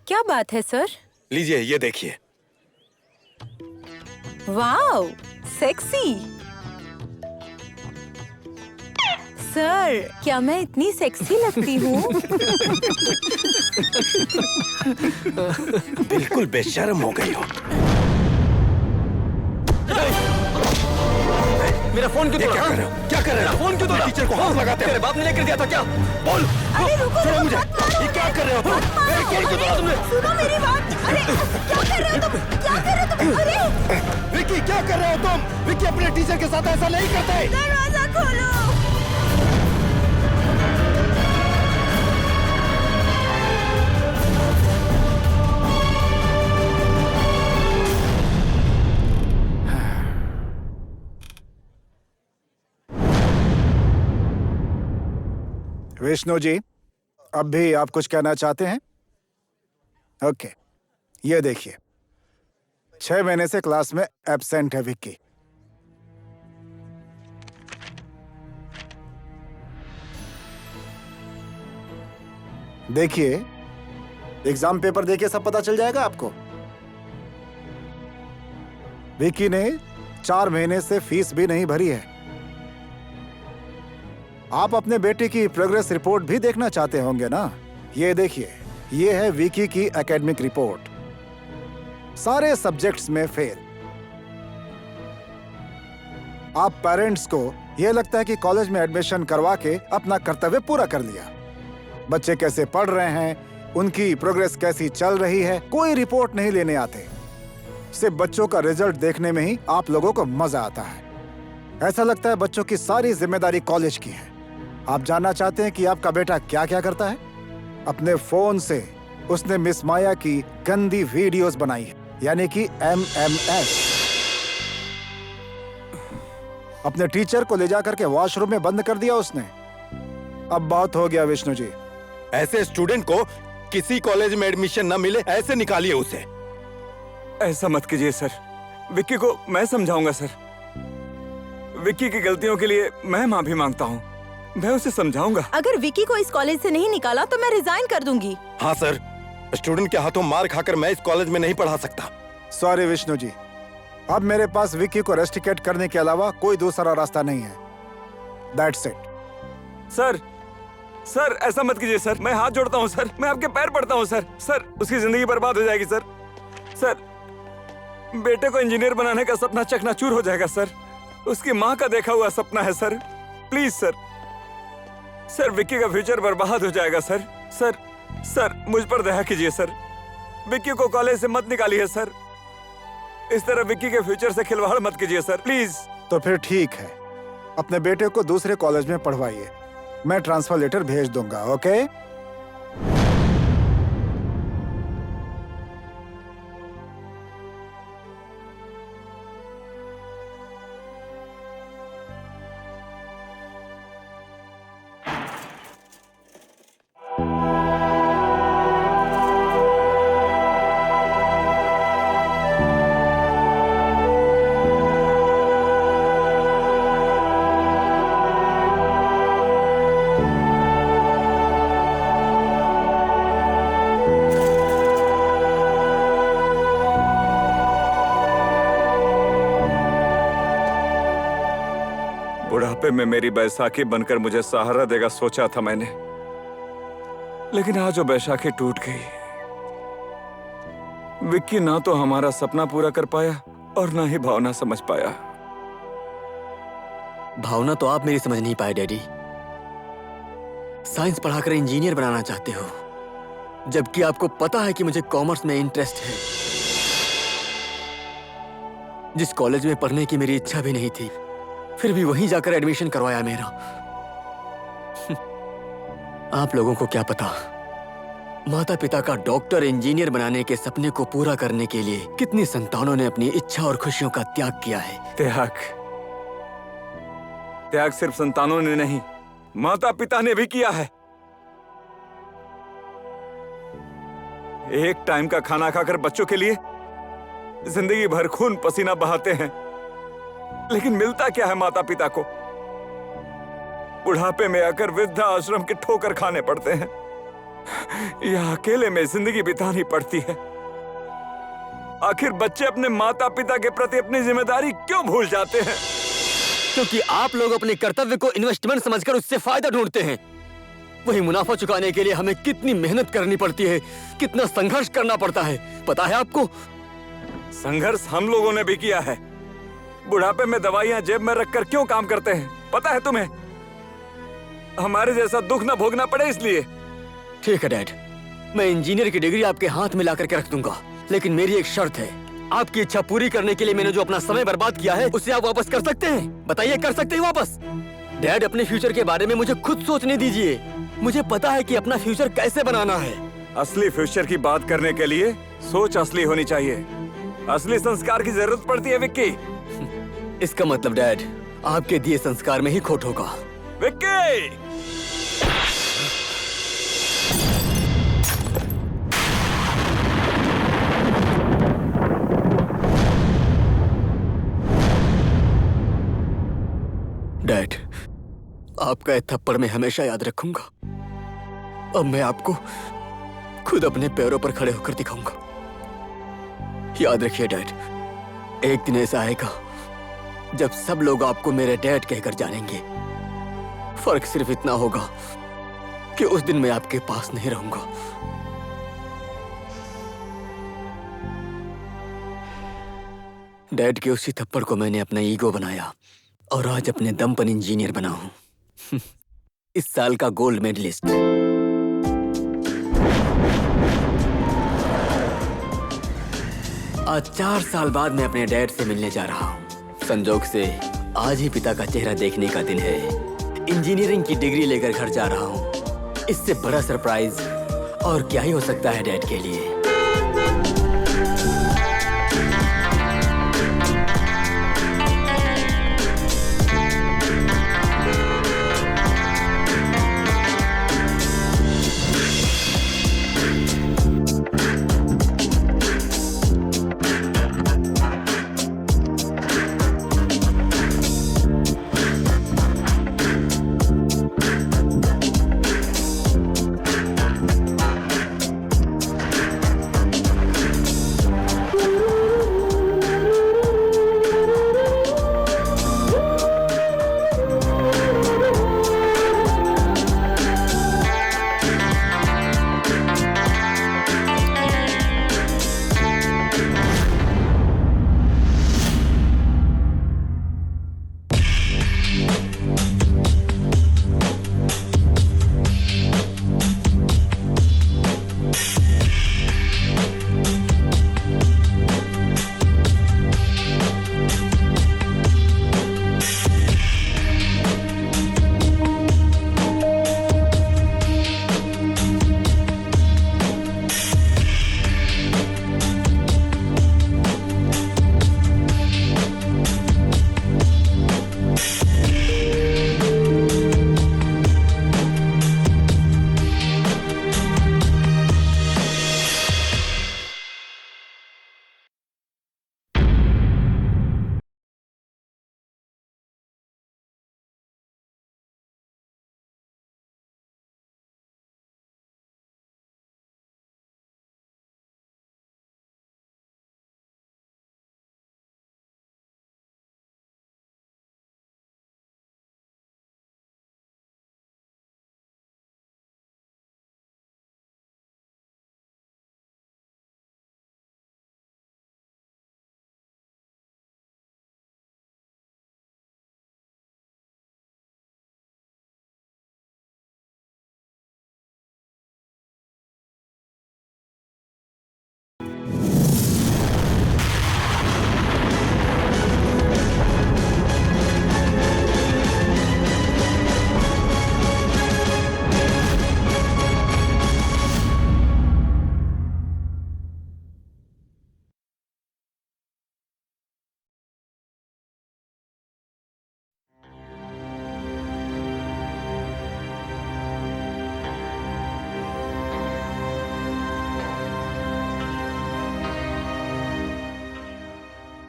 क्या बात है सर? लीजिए, ये देखिए। Wow, sexy. सर, क्या मैं इतनी सेक्सी लगती हूँ? बिल्कुल बेशर्म हो गई हो। मेरा फोन क्यों ये तोड़ा? क्या कर रहे हो? क्या कर रहे हो? फोन क्यों तोड़ा? टीचर को हाथ लगाते हो? तेरे बाप ने लेकर दिया था क्या? बोल। अरे रुको, छोड़ो मुझे। मत मारो। ये क्या कर रहे हो तुम? मेरे फोन क्यों तोड़ा तुमने? सुनो मेरी बात। अरे क्या कर रहे हो तुम? क्या कर रहे हो तुम? अरे विक्की, क्या कर रहे हो तुम? विक्की अपने टीचर के साथ ऐसा नहीं करते। दरवाजा खोलो। विष्णु जी, अब भी आप कुछ कहना चाहते हैं? ओके, ये देखिए, 6 महीने से क्लास में एब्सेंट है विक्की। देखिए, एग्जाम पेपर देखिए, सब पता चल जाएगा आपको। विक्की ने 4 महीने से फीस भी नहीं भरी है। आप अपने बेटे की प्रोग्रेस रिपोर्ट भी देखना चाहते होंगे ना? ये देखिए, ये है विक्की की एकेडमिक रिपोर्ट। सारे सब्जेक्ट्स में फेल। आप पेरेंट्स को यह लगता है कि कॉलेज में एडमिशन करवा के अपना कर्तव्य पूरा कर लिया। बच्चे कैसे पढ़ रहे हैं, उनकी प्रोग्रेस कैसी चल रही है, कोई रिपोर्ट नहीं लेने आते। सिर्फ बच्चों का रिजल्ट देखने में ही आप लोगों को मजा आता है। ऐसा लगता है बच्चों की सारी जिम्मेदारी कॉलेज की है। आप जानना चाहते हैं कि आपका बेटा क्या क्या करता है? अपने फोन से उसने मिस माया की गंदी वीडियोस बनाई है, यानी कि MMS। अपने टीचर को ले जाकर के वॉशरूम में बंद कर दिया उसने। अब बहुत हो गया विष्णु जी। ऐसे स्टूडेंट को किसी कॉलेज में एडमिशन न मिले, ऐसे निकालिए उसे। ऐसा मत कीजिए सर। विक्की को मैं समझाऊंगा सर। विक्की की गलतियों के लिए मैं माफी मांगता हूँ। मैं उसे समझाऊंगा। अगर विक्की को इस कॉलेज से नहीं निकाला तो मैं रिजाइन कर दूंगी। हाँ सर, स्टूडेंट के हाथों मार खाकर मैं इस कॉलेज में नहीं पढ़ा सकता। सॉरी विष्णु जी, अब मेरे पास विक्की को रेस्टिकेट करने के अलावा कोई दूसरा रास्ता नहीं है। That's it. सर ऐसा मत कीजिए सर। मैं हाथ जोड़ता हूँ सर, मैं आपके पैर पड़ता हूँ सर। सर उसकी जिंदगी बर्बाद हो जाएगी सर। सर बेटे को इंजीनियर बनाने का सपना चकनाचूर हो जाएगा सर। उसकी माँ का देखा हुआ सपना है sir. Please sir. Sir Vicky का फ्यूचर बर्बाद हो जाएगा सर। सर मुझ पर दया कीजिए सर। विक्की को कॉलेज से मत निकालिए सर। इस तरह विक्की के फ्यूचर से खिलवाड़ मत कीजिए सर, प्लीज। तो फिर ठीक है, अपने बेटे को दूसरे कॉलेज में पढ़वाइए। मैं ट्रांसफर लेटर भेज दूंगा। ओके? बुढ़ापे में मेरी बैसाखी बनकर मुझे सहारा देगा सोचा था मैंने, लेकिन आज वो बैसाखी टूट गई। विक्की ना तो हमारा सपना पूरा कर पाया और ना ही भावना समझ पाया। भावना तो आप मेरी समझ नहीं पाए डैडी। साइंस पढ़ाकर इंजीनियर बनाना चाहते हो, जबकि आपको पता है कि मुझे कॉमर्स में इंटरेस्ट है, जिस कॉलेज में पढ़ने की मेरी इच्छा भी नहीं थी, फिर भी वहीं जाकर एडमिशन करवाया मेरा। आप लोगों को क्या पता, माता पिता का डॉक्टर इंजीनियर बनाने के सपने को पूरा करने के लिए कितनी संतानों ने अपनी इच्छा और खुशियों का त्याग किया है। त्याग सिर्फ संतानों ने नहीं, माता पिता ने भी किया है। एक टाइम का खाना खाकर बच्चों के लिए जिंदगी भर खून पसीना बहाते हैं, लेकिन मिलता क्या है माता पिता को? बुढ़ापे में आकर वृद्धा आश्रम के ठोकर खाने पड़ते हैं या अकेले में जिंदगी बितानी पड़ती है। आखिर बच्चे अपने माता पिता के प्रति अपनी जिम्मेदारी क्यों भूल जाते हैं? क्योंकि आप लोग अपने कर्तव्य को इन्वेस्टमेंट समझकर उससे फायदा ढूंढते हैं। वही मुनाफा चुकाने के लिए हमें कितनी मेहनत करनी पड़ती है, कितना संघर्ष करना पड़ता है, पता है आपको? संघर्ष हम लोगों ने भी किया है। बुढ़ापे में दवाइयां जेब में रखकर क्यों काम करते हैं, पता है तुम्हें? हमारे जैसा दुख न भोगना पड़े इसलिए। ठीक है डैड, मैं इंजीनियर की डिग्री आपके हाथ में ला करके रख दूंगा, लेकिन मेरी एक शर्त है। आपकी इच्छा पूरी करने के लिए मैंने जो अपना समय बर्बाद किया है, उसे आप वापस कर सकते हैं? बताइए, कर सकते हैं वापस? डैड, अपने फ्यूचर के बारे में मुझे खुद सोचने दीजिए। मुझे पता है कि अपना फ्यूचर कैसे बनाना है। असली फ्यूचर की बात करने के लिए सोच असली होनी चाहिए। असली संस्कार की जरूरत पड़ती है विक्की। इसका मतलब डैड, आपके दिए संस्कार में ही खोट होगा। विक्की! आपका ये थप्पड़ मैं हमेशा याद रखूंगा। अब मैं आपको खुद अपने पैरों पर खड़े होकर दिखाऊंगा। याद रखिए डैड, एक दिन ऐसा आएगा जब सब लोग आपको मेरे डैड कहकर जानेंगे। फर्क सिर्फ इतना होगा कि उस दिन मैं आपके पास नहीं रहूंगा। डैड के उसी थप्पड़ को मैंने अपना ईगो बनाया और आज अपने दम पर इंजीनियर बना हूं। इस साल का गोल्ड मेडलिस्ट। आज 4 साल बाद मैं अपने डैड से मिलने जा रहा हूं। संजोग से आज ही पिता का चेहरा देखने का दिन है। इंजीनियरिंग की डिग्री लेकर घर जा रहा हूं। इससे बड़ा सरप्राइज और क्या ही हो सकता है डैड के लिए।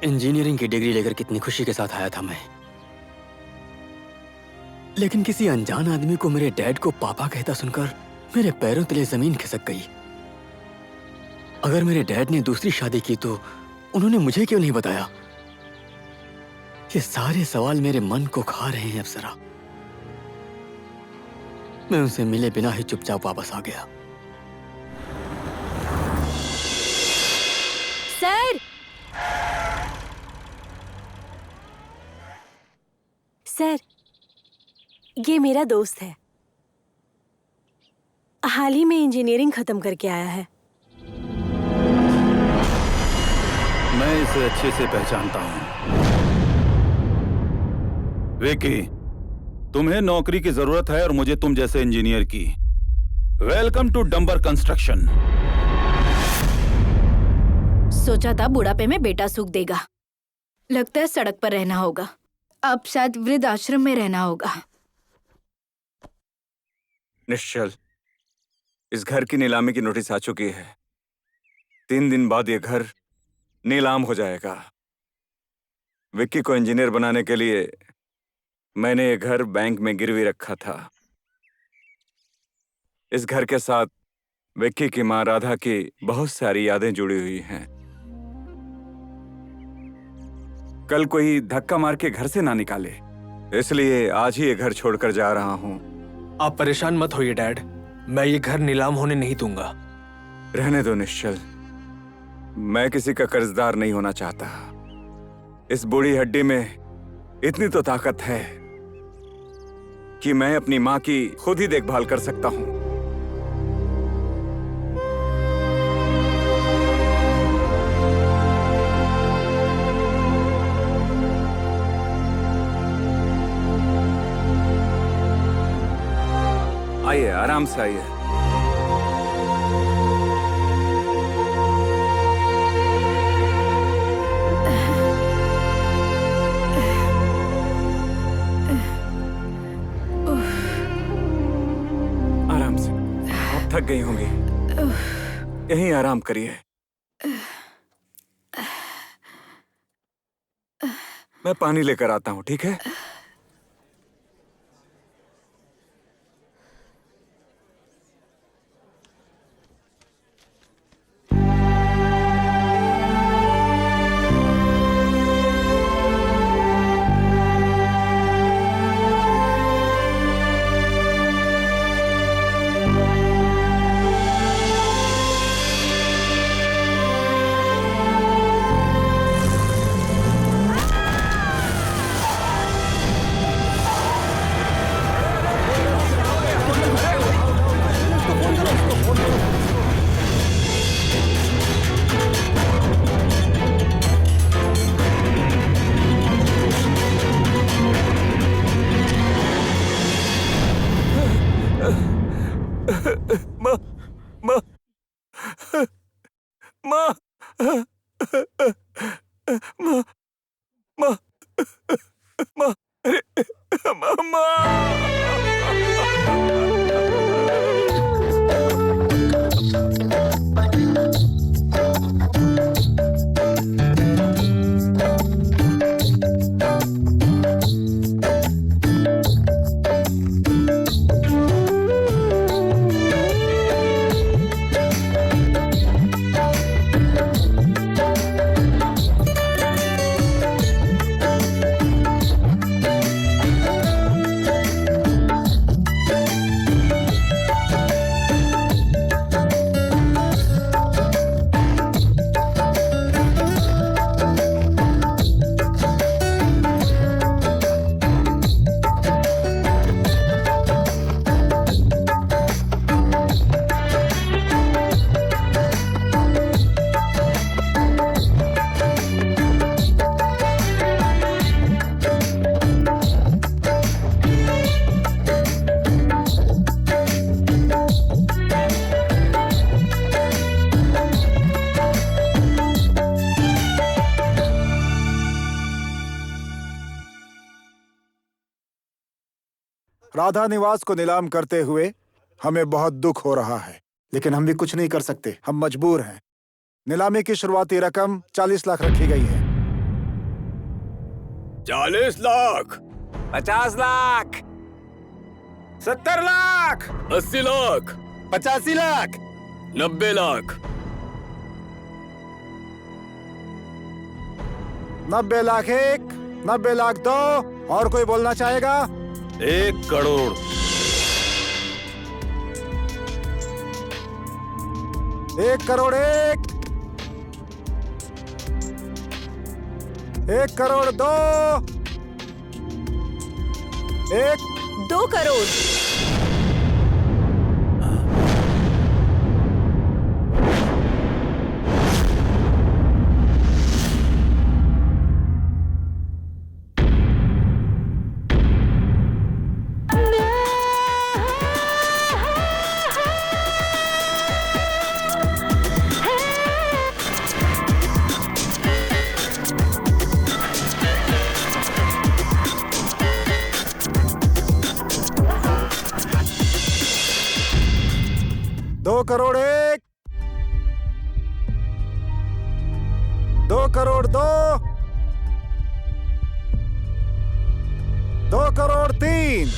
इंजीनियरिंग की डिग्री लेकर कितनी खुशी के साथ आया था मैं, लेकिन किसी अनजान आदमी को मेरे डैड को पापा कहता सुनकर मेरे पैरों तले जमीन खिसक गई। अगर मेरे डैड ने दूसरी शादी की तो उन्होंने मुझे क्यों नहीं बताया? ये सारे सवाल मेरे मन को खा रहे हैं अप्सरा। मैं उनसे मिले बिना ही चुपचाप वापस आ गया। सर, सर, ये मेरा दोस्त है। हाल ही में इंजीनियरिंग खत्म करके आया है। मैं इसे अच्छे से पहचानता हूँ। विकी, तुम्हें नौकरी की जरूरत है और मुझे तुम जैसे इंजीनियर की। Welcome to Dambar construction. सोचा था बुढ़ापे में बेटा सुख देगा, लगता है सड़क पर रहना होगा। अब शायद वृद्ध आश्रम में रहना होगा। निश्चल, इस घर की नीलामी की नोटिस आ चुकी है। 3 दिन बाद ये घर नीलाम हो जाएगा। विक्की को इंजीनियर बनाने के लिए मैंने ये घर बैंक में गिरवी रखा था। इस घर के साथ विक्की की माँ राधा की बहुत सारी यादें जुड़ी हुई हैं। कल कोई धक्का मार के घर से ना निकाले, इसलिए आज ही ये घर छोड़कर जा रहा हूँ। आप परेशान मत होइए डैड, मैं ये घर नीलाम होने नहीं दूंगा। रहने दो निश्चल, मैं किसी का कर्जदार नहीं होना चाहता। इस बूढ़ी हड्डी में इतनी तो ताकत है कि मैं अपनी माँ की खुद ही देखभाल कर सकता हूँ। आइए, आराम से आइए। आराम से, आप थक गई होंगी, यहीं आराम करिए। मैं पानी लेकर आता हूँ, ठीक है? राधा निवास को नीलाम करते हुए हमें बहुत दुख हो रहा है, लेकिन हम भी कुछ नहीं कर सकते, हम मजबूर हैं। नीलामी की शुरुआती रकम 40 लाख रखी गई है। 40 लाख, 50 लाख, 70 लाख, 80 लाख, 85 लाख, 90 लाख, 90 लाख एक, 90 लाख दो, और कोई बोलना चाहेगा? 1 करोड़, 1 करोड़ एक, 1 करोड़ दो, 2 करोड़, करोड़ एक, 2 करोड़ दो, 2 करोड़ 3।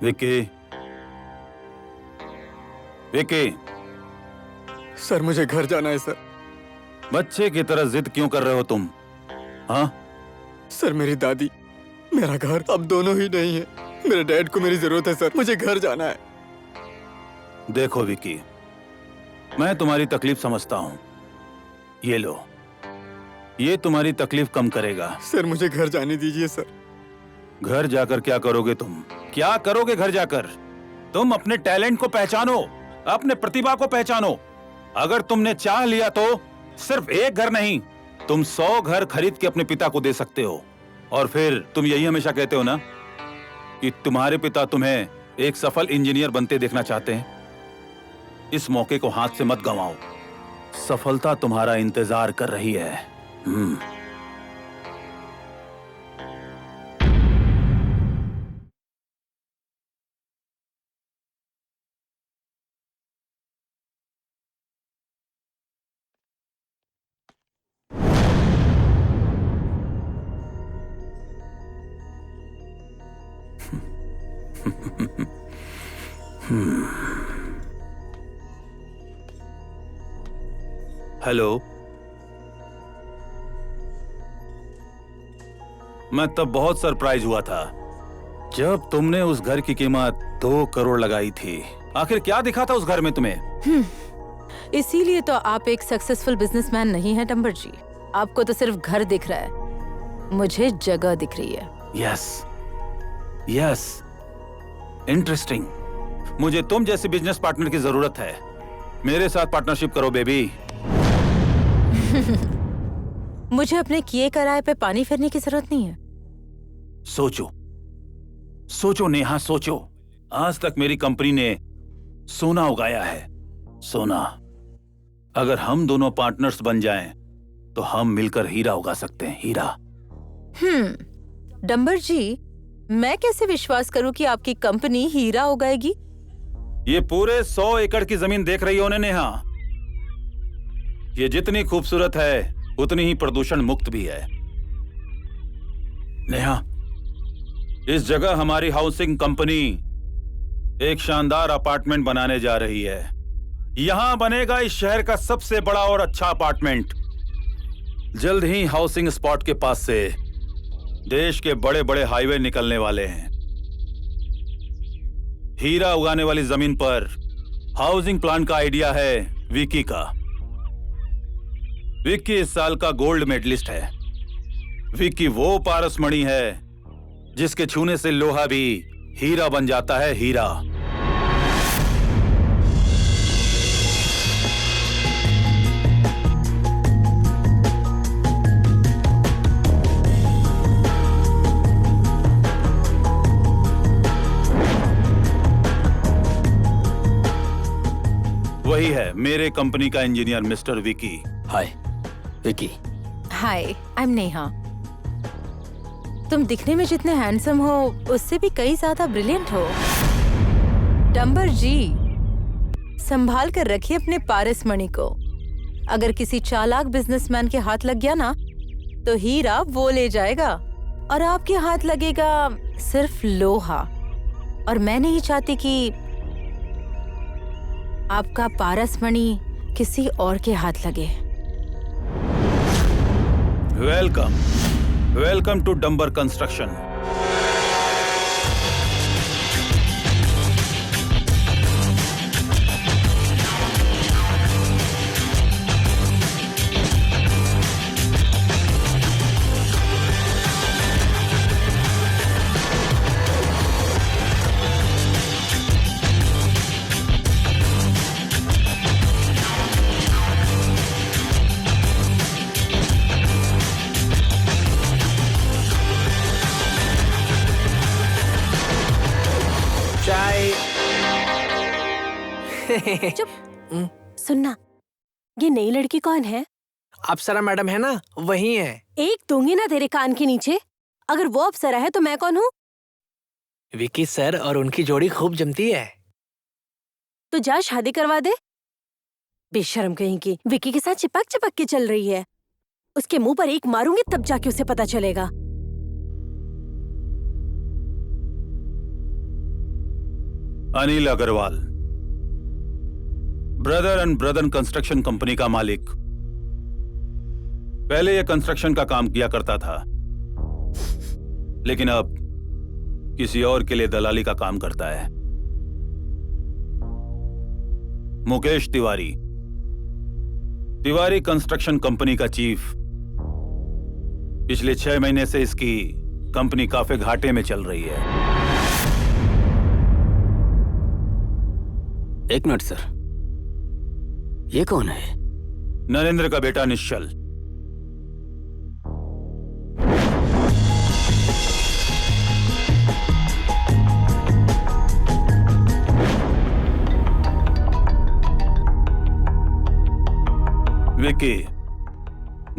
विकी, विकी। सर मुझे घर जाना है सर। बच्चे की तरह जिद क्यों कर रहे हो तुम? हाँ सर मेरी दादी, मेरा घर अब दोनों ही नहीं है। मेरे डैड को मेरी जरूरत है सर, मुझे घर जाना है। देखो विकी, मैं तुम्हारी तकलीफ समझता हूँ। ये लो, ये तुम्हारी तकलीफ कम करेगा। सर मुझे घर जाने दीजिए सर। घर जाकर क्या करोगे तुम? क्या करोगे घर जाकर? तुम अपने टैलेंट को पहचानो, अपने प्रतिभा को पहचानो। अगर तुमने चाह लिया तो सिर्फ एक घर नहीं, तुम 100 घर खरीद के अपने पिता को दे सकते हो। और फिर तुम यही हमेशा कहते हो ना कि तुम्हारे पिता तुम्हें एक सफल इंजीनियर बनते देखना चाहते हैं। इस मौके को हाथ से मत गंवाओ, सफलता तुम्हारा इंतजार कर रही है। हेलो, मैं तब बहुत सरप्राइज हुआ था जब तुमने उस घर की कीमत 2 करोड़ लगाई थी। आखिर क्या दिखा था उस घर में तुम्हें? इसीलिए तो आप एक सक्सेसफुल बिजनेसमैन नहीं है डम्बर जी। आपको तो सिर्फ घर दिख रहा है, मुझे जगह दिख रही है। Yes, yes, interesting. मुझे तुम जैसे बिजनेस पार्टनर की जरूरत है। मेरे साथ पार्टनरशिप करो बेबी। मुझे अपने किए कराए पे पानी फेरने की जरूरत नहीं है। सोचो, सोचो नेहा, सोचो। आज तक मेरी कंपनी ने सोना उगाया है, सोना। अगर हम दोनों पार्टनर्स बन जाएं, तो हम मिलकर हीरा उगा सकते हैं, हीरा। डम्बर जी, मैं कैसे विश्वास करूं कि आपकी कंपनी हीरा उगाएगी? ये पूरे 100 एकड़ की जमीन देख रही हो नेहा? ये जितनी खूबसूरत है उतनी ही प्रदूषण मुक्त भी है। नेहा, इस जगह हमारी हाउसिंग कंपनी एक शानदार अपार्टमेंट बनाने जा रही है। यहां बनेगा इस शहर का सबसे बड़ा और अच्छा अपार्टमेंट। जल्द ही हाउसिंग स्पॉट के पास से देश के बड़े बड़े हाईवे निकलने वाले हैं। हीरा उगाने वाली जमीन पर हाउसिंग प्लान का आइडिया है विकी का। विक्की इस साल का गोल्ड मेडलिस्ट है। विक्की वो पारसमणि है जिसके छूने से लोहा भी हीरा बन जाता है, हीरा। वही है मेरे कंपनी का engineer mister Vicky. Hi Vicky. Hi, I am Neha. तुम दिखने में जितने हैंडसम हो उससे भी कई ज्यादा ब्रिलियंट हो। डम्बर जी, संभाल कर रखिए अपने पारसमणि को। अगर किसी चालाक बिजनेसमैन के हाथ लग गया ना, तो हीरा वो ले जाएगा और आपके हाथ लगेगा सिर्फ लोहा। और मैं नहीं चाहती कि आपका पारसमणि किसी और के हाथ लगे। Welcome, welcome to Dambar construction. चुप। सुनना, ये नई लड़की कौन है? अप्सरा मैडम है ना, वही है। एक दूंगी ना तेरे कान के नीचे। अगर वो अप्सरा है तो मैं कौन हूँ? विकी सर और उनकी जोड़ी खूब जमती है। तो जा शादी करवा दे। बेशर्म कहीं की, विकी के साथ चिपक चिपक के चल रही है। उसके मुंह पर एक मारूंगी तब जाके उसे पता चलेगा। Anil Agarwal, brother and brother construction company का मालिक। पहले यह कंस्ट्रक्शन का काम किया करता था, लेकिन अब किसी और के लिए दलाली का काम करता है। मुकेश तिवारी, तिवारी कंस्ट्रक्शन कंपनी का चीफ। पिछले 6 महीने से इसकी कंपनी काफी घाटे में चल रही है। एक मिनट सर, ये कौन है? नरेंद्र का बेटा निश्चल। विकी,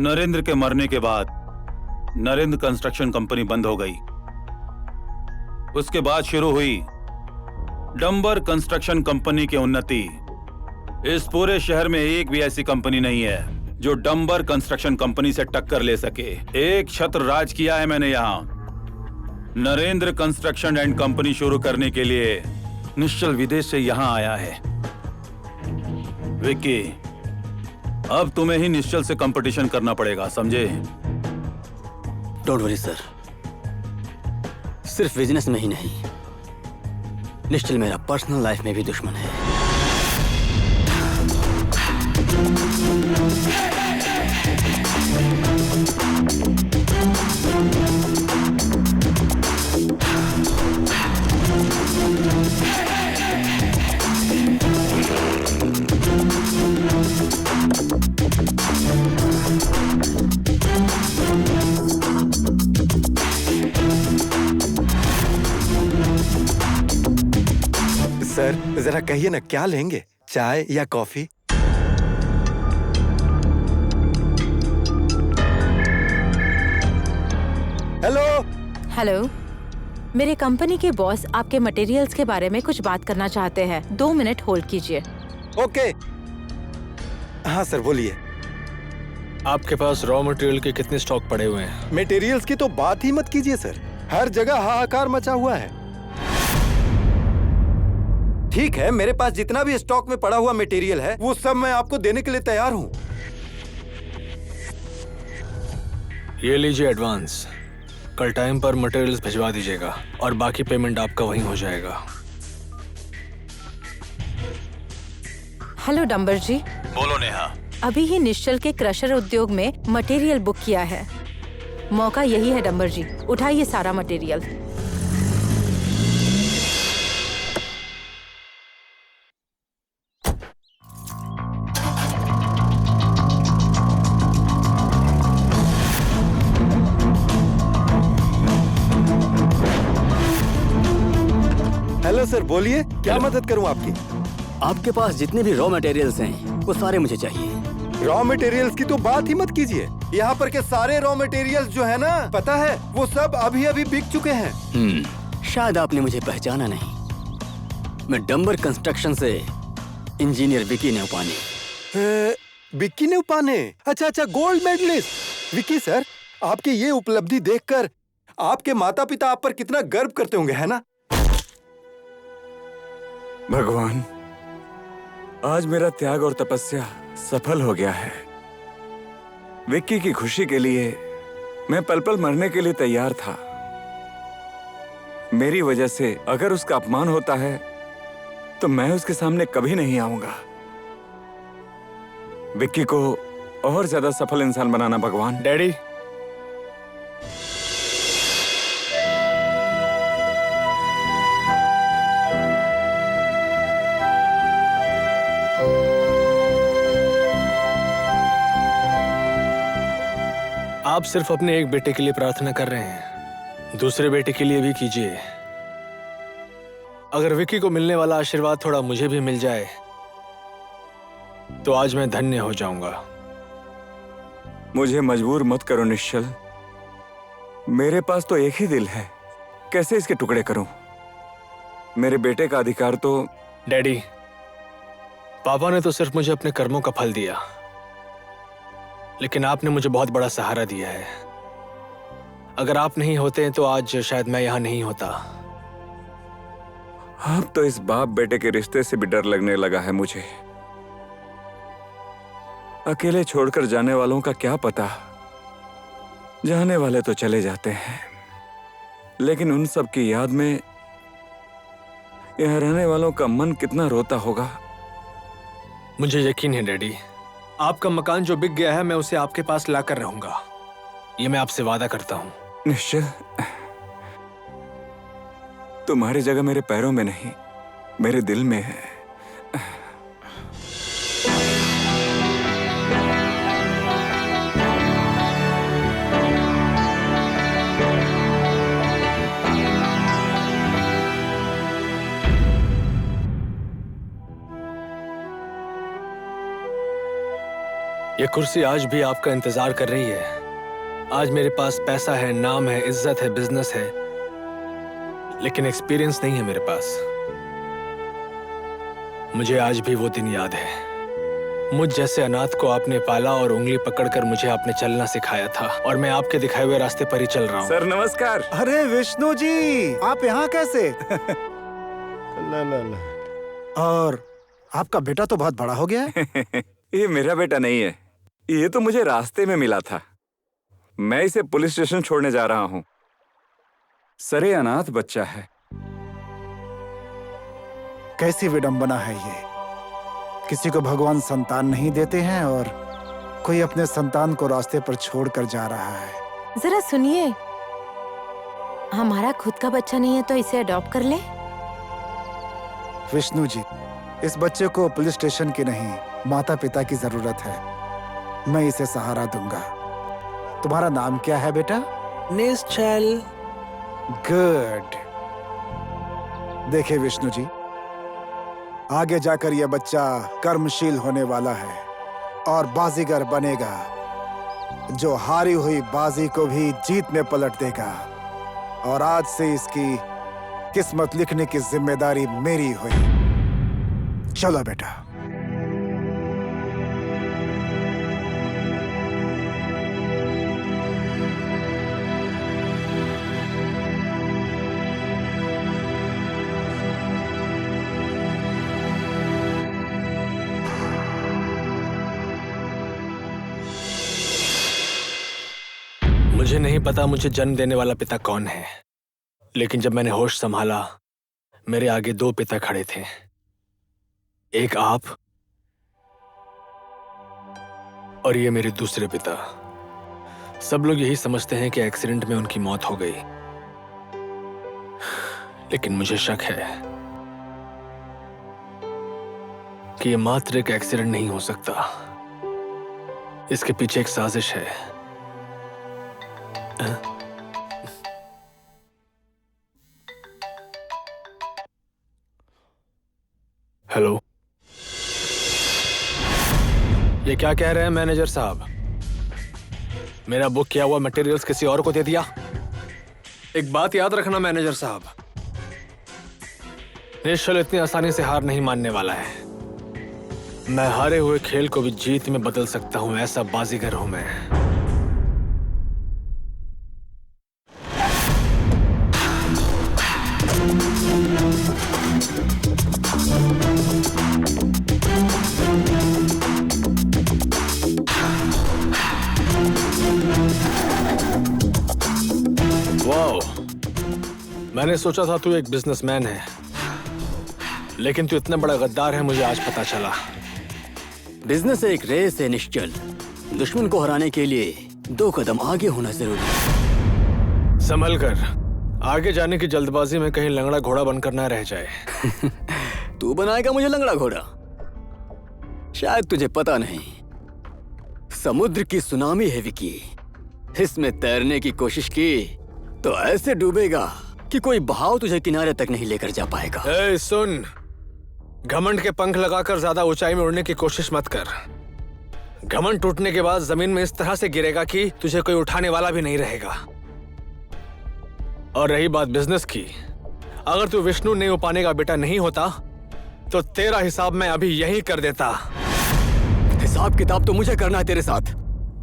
नरेंद्र के मरने के बाद नरेंद्र कंस्ट्रक्शन कंपनी बंद हो गई। उसके बाद शुरू हुई डंबर कंस्ट्रक्शन कंपनी की उन्नति। इस पूरे शहर में एक भी ऐसी कंपनी नहीं है जो डंबर कंस्ट्रक्शन कंपनी से टक्कर ले सके। एक छत्र राज किया है मैंने यहाँ। नरेंद्र कंस्ट्रक्शन एंड कंपनी शुरू करने के लिए निश्चल विदेश से यहाँ आया है। विक्की, अब तुम्हें ही निश्चल से कंपटीशन करना पड़ेगा, समझे? डोंट वरी सर, सिर्फ बिजनेस में ही नहीं, निश्चल मेरा पर्सनल लाइफ में भी दुश्मन है। सर जरा कहिए ना, क्या लेंगे, चाय या कॉफी? हेलो। हेलो, मेरे कंपनी के बॉस आपके मटेरियल्स के बारे में कुछ बात करना चाहते हैं। 2 मिनट होल्ड कीजिए। ओके। हाँ सर बोलिए। आपके पास रॉ मटेरियल के कितने स्टॉक पड़े हुए हैं? मटेरियल्स की तो बात ही मत कीजिए सर, हर जगह हाहाकार मचा हुआ है। ठीक है, मेरे पास जितना भी स्टॉक में पड़ा हुआ मटेरियल है वो सब मैं आपको देने के लिए तैयार हूँ। ये लीजिए एडवांस। कल टाइम पर मटेरियल्स भिजवा दीजिएगा और बाकी पेमेंट आपका वहीं हो जाएगा। हेलो डंबर जी। बोलो नेहा। अभी ही निश्चल के क्रशर उद्योग में मटेरियल बुक किया है। मौका यही है डंबर जी, उठाइए सारा मटेरियल। हेलो सर बोलिए, क्या मदद करूं आपकी? आपके पास जितने भी रॉ मटेरियल्स हैं वो सारे मुझे चाहिए। रॉ मटेरियल्स की तो बात ही मत कीजिए। यहाँ पर के सारे रॉ मटेरियल्स जो है ना, पता है वो सब अभी अभी बिक चुके हैं। शायद आपने मुझे पहचाना नहीं। मैं डंबर कंस्ट्रक्शन से इंजीनियर विकी नेवपाने। विक्की नेवपाने? अच्छा अच्छा, गोल्ड मेडलिस्ट। विक्की सर, आपकी ये उपलब्धि देखकर आपके माता पिता आप पर कितना गर्व करते होंगे, है ना? भगवान, आज मेरा त्याग और तपस्या सफल हो गया है। विक्की की खुशी के लिए मैं पल पल मरने के लिए तैयार था। मेरी वजह से अगर उसका अपमान होता है तो मैं उसके सामने कभी नहीं आऊंगा। विक्की को और ज्यादा सफल इंसान बनाना भगवान। डैडी, आप सिर्फ अपने एक बेटे के लिए प्रार्थना कर रहे हैं, दूसरे बेटे के लिए भी कीजिए। अगर विक्की को मिलने वाला आशीर्वाद थोड़ा मुझे भी मिल जाए तो आज मैं धन्य हो जाऊंगा। मुझे मजबूर मत करो निश्चल, मेरे पास तो एक ही दिल है, कैसे इसके टुकड़े करूं? मेरे बेटे का अधिकार तो। डैडी, पापा ने तो सिर्फ मुझे अपने कर्मों का फल दिया, लेकिन आपने मुझे बहुत बड़ा सहारा दिया है। अगर आप नहीं होते तो आज शायद मैं यहाँ नहीं होता। अब तो इस बाप बेटे के रिश्ते से भी डर लगने लगा है मुझे। अकेले छोड़कर जाने वालों का क्या पता, जाने वाले तो चले जाते हैं, लेकिन उन सब की याद में यहाँ रहने वालों का मन कितना रोता होगा। मुझे यकीन है डैडी, आपका मकान जो बिक गया है मैं उसे आपके पास लाकर रहूंगा, ये मैं आपसे वादा करता हूँ। निश्चल, तुम्हारी जगह मेरे पैरों में नहीं, मेरे दिल में है। ये कुर्सी आज भी आपका इंतजार कर रही है। आज मेरे पास पैसा है, नाम है, इज्जत है, बिजनेस है, लेकिन एक्सपीरियंस नहीं है मेरे पास। मुझे आज भी वो दिन याद है। मुझ जैसे अनाथ को आपने पाला और उंगली पकड़कर मुझे आपने चलना सिखाया था, और मैं आपके दिखाए हुए रास्ते पर ही चल रहा हूँ। सर नमस्कार। अरे विष्णु जी, आप यहाँ कैसे? ला ला ला। और आपका बेटा तो बहुत बड़ा हो गया है। ये मेरा बेटा नहीं है, ये तो मुझे रास्ते में मिला था। मैं इसे पुलिस स्टेशन छोड़ने जा रहा हूँ। सरे अनाथ बच्चा है, कैसी विडंबना है ये। किसी को भगवान संतान नहीं देते हैं और कोई अपने संतान को रास्ते पर छोड़कर जा रहा है। जरा सुनिए, हमारा खुद का बच्चा नहीं है तो इसे अडॉप्ट कर ले। विष्णु जी, इस बच्चे को पुलिस स्टेशन की नहीं, माता पिता की जरूरत है। मैं इसे सहारा दूंगा। तुम्हारा नाम क्या है बेटा? निश्चल। गुड। देखिए विष्णु जी, आगे जाकर यह बच्चा कर्मशील होने वाला है और बाजीगर बनेगा, जो हारी हुई बाजी को भी जीत में पलट देगा। और आज से इसकी किस्मत लिखने की जिम्मेदारी मेरी हुई। चलो बेटा। मुझे नहीं पता मुझे जन्म देने वाला पिता कौन है, लेकिन जब मैंने होश संभाला मेरे आगे दो पिता खड़े थे। एक आप और ये मेरे दूसरे पिता। सब लोग यही समझते हैं कि एक्सीडेंट में उनकी मौत हो गई, लेकिन मुझे शक है कि ये मात्र एक एक्सीडेंट नहीं हो सकता। इसके पीछे एक साजिश है। हेलो, ये क्या कह रहे हैं मैनेजर साहब? मेरा बुक किया हुआ मटेरियल्स किसी और को दे दिया? एक बात याद रखना मैनेजर साहब, निश्चल इतनी आसानी से हार नहीं मानने वाला है। मैं हारे हुए खेल को भी जीत में बदल सकता हूं, ऐसा बाजीगर हूं मैं। वाओ, मैंने सोचा था तू एक बिजनेसमैन है, लेकिन तू इतना बड़ा गद्दार है, मुझे आज पता चला। बिजनेस एक रेस है निश्चल। दुश्मन को हराने के लिए 2 कदम आगे होना जरूरी है। संभल कर, आगे जाने की जल्दबाजी में कहीं लंगड़ा घोड़ा बनकर ना रह जाए। तू बनाएगा मुझे लंगड़ा घोड़ा? शायद तुझे पता नहीं, समुद्र की सुनामी है विकी। इसमें तैरने की कोशिश की तो ऐसे डूबेगा कि कोई बहाव तुझे किनारे तक नहीं लेकर जा पाएगा। ए, सुन, घमंड के पंख लगाकर ज्यादा ऊंचाई में उड़ने की कोशिश मत कर। घमंड टूटने के बाद जमीन में इस तरह से गिरेगा कि तुझे कोई उठाने वाला भी नहीं रहेगा। और रही बात बिजनेस की, अगर तू विष्णु नेउपाने का बेटा नहीं होता तो तेरा हिसाब मैं अभी यही कर देता। हिसाब किताब तो मुझे करना है तेरे साथ।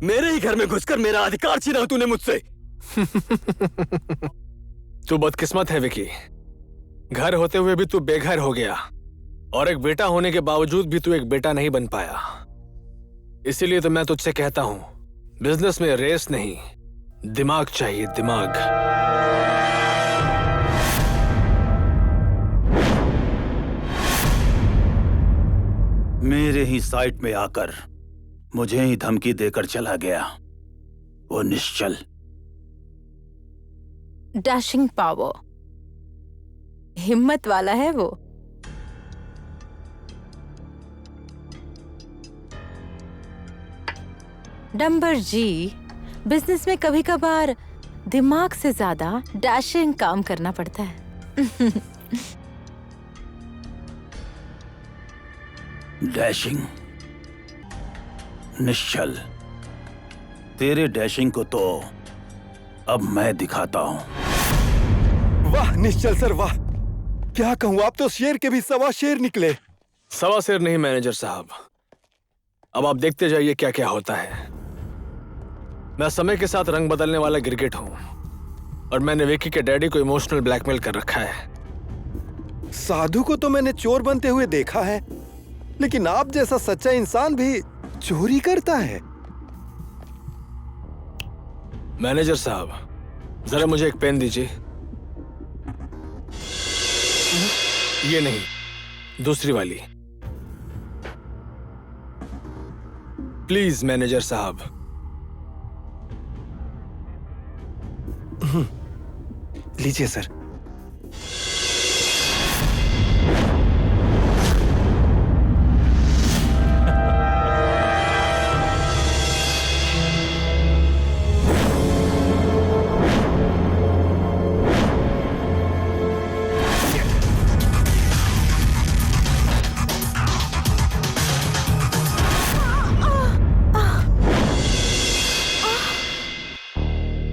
मेरे ही घर में घुसकर मेरा अधिकार छीना तूने मुझसे। तू बदकिस्मत है विकी, घर होते हुए भी तू बेघर हो गया और एक बेटा होने के बावजूद भी तू एक बेटा नहीं बन पाया। इसीलिए तो मैं तुझसे कहता हूं, बिजनेस में रेस नहीं, दिमाग चाहिए, दिमाग। मेरे ही साइट में आकर मुझे ही धमकी देकर चला गया वो निश्चल। डैशिंग पावर, हिम्मत वाला है वो। डंबर जी, बिजनेस में कभी कभार दिमाग से ज्यादा डैशिंग काम करना पड़ता है। डैशिंग? निश्चल, तेरे डैशिंग को तो अब मैं दिखाता हूं। वाह निश्चल सर, वाह! क्या कहूं, आप तो शेर के भी सवा शेर निकले। सवा शेर नहीं मैनेजर साहब, अब आप देखते जाइए क्या क्या होता है। मैं समय के साथ रंग बदलने वाला गिरगिट हूं और मैंने विकी के डैडी को इमोशनल ब्लैकमेल कर रखा है। साधु को तो मैंने चोर बनते हुए देखा है, लेकिन आप जैसा सच्चा इंसान भी चोरी करता है। मैनेजर साहब, जरा मुझे एक पेन दीजिए। ये नहीं, दूसरी वाली। प्लीज मैनेजर साहब। लीजिए सर।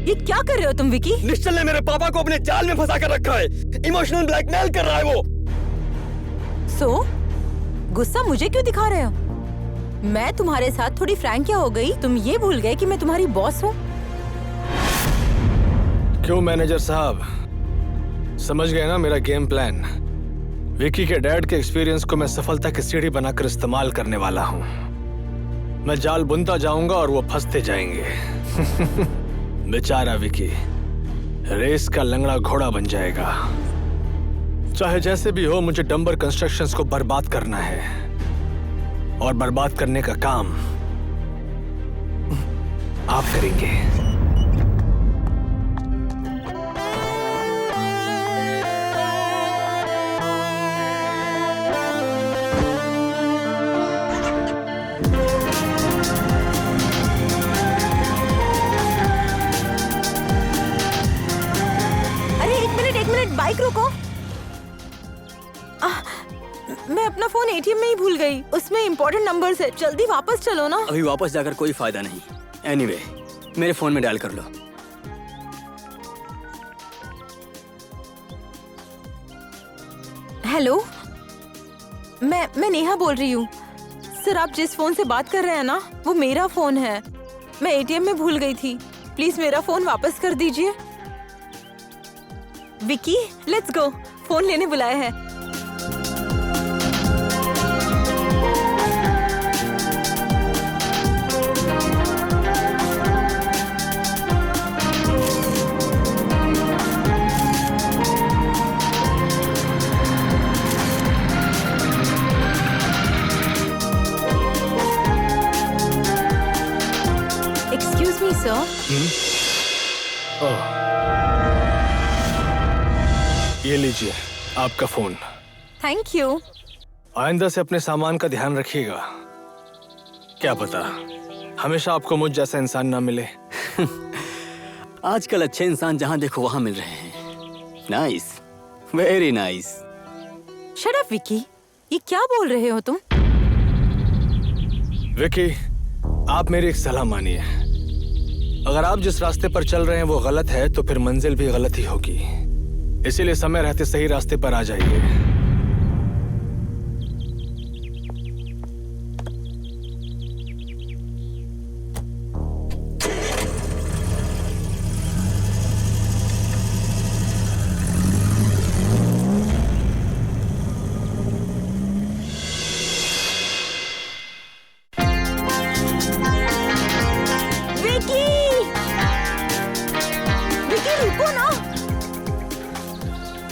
ये क्या कर रहे हो तुम विकी? निश्चल ने मेरे पापा को अपने जाल में फंसा कर रखा है। इमोशनल ब्लैकमेल कर रहा है वो। सो गुस्सा मुझे क्यों दिखा रहे हो? मैं तुम्हारे साथ थोड़ी फ्रैंक क्या हो गई? तुम ये भूल गए कि मैं तुम्हारी बॉस हूँ? क्यों मैनेजर साहब, समझ गए ना मेरा गेम प्लान? विकी के डैड के एक्सपीरियंस को मैं सफलता की सीढ़ी बनाकर इस्तेमाल करने वाला हूँ। मैं जाल बुनता जाऊंगा और वो फंसते जाएंगे। बेचारा विकी रेस का लंगड़ा घोड़ा बन जाएगा। चाहे जैसे भी हो, मुझे डंबर कंस्ट्रक्शंस को बर्बाद करना है और बर्बाद करने का काम आप करेंगे। बाइक रोको। मैं अपना फोन एटीएम में ही भूल गई। उसमें इंपॉर्टेंट नंबर्स है। जल्दी वापस चलो ना। अभी वापस जाकर कोई फायदा नहीं। एनीवे, मेरे फोन में डायल कर लो। हेलो, मैं नेहा बोल रही हूँ। सर, आप जिस फोन से बात कर रहे हैं ना, वो मेरा फोन है। मैं एटीएम में भूल गई थी। प्लीज मेरा फोन वापस कर दीजिए। Vicky, let's go. फोन लेने बुलाया है। Excuse me sir. ये लीजिए आपका फोन। Thank you. आइंदा से अपने सामान का ध्यान रखिएगा। क्या पता हमेशा आपको मुझ जैसा इंसान ना मिले। आजकल अच्छे इंसान जहाँ देखो वहाँ मिल रहे हैं। Nice, very nice. Shut up Vicky, ये क्या बोल रहे हो तुम? विकी, आप मेरी एक सलाह मानिए। अगर आप जिस रास्ते पर चल रहे हैं वो गलत है तो फिर मंजिल भी गलत ही होगी। इसीलिए समय रहते सही रास्ते पर आ जाइए।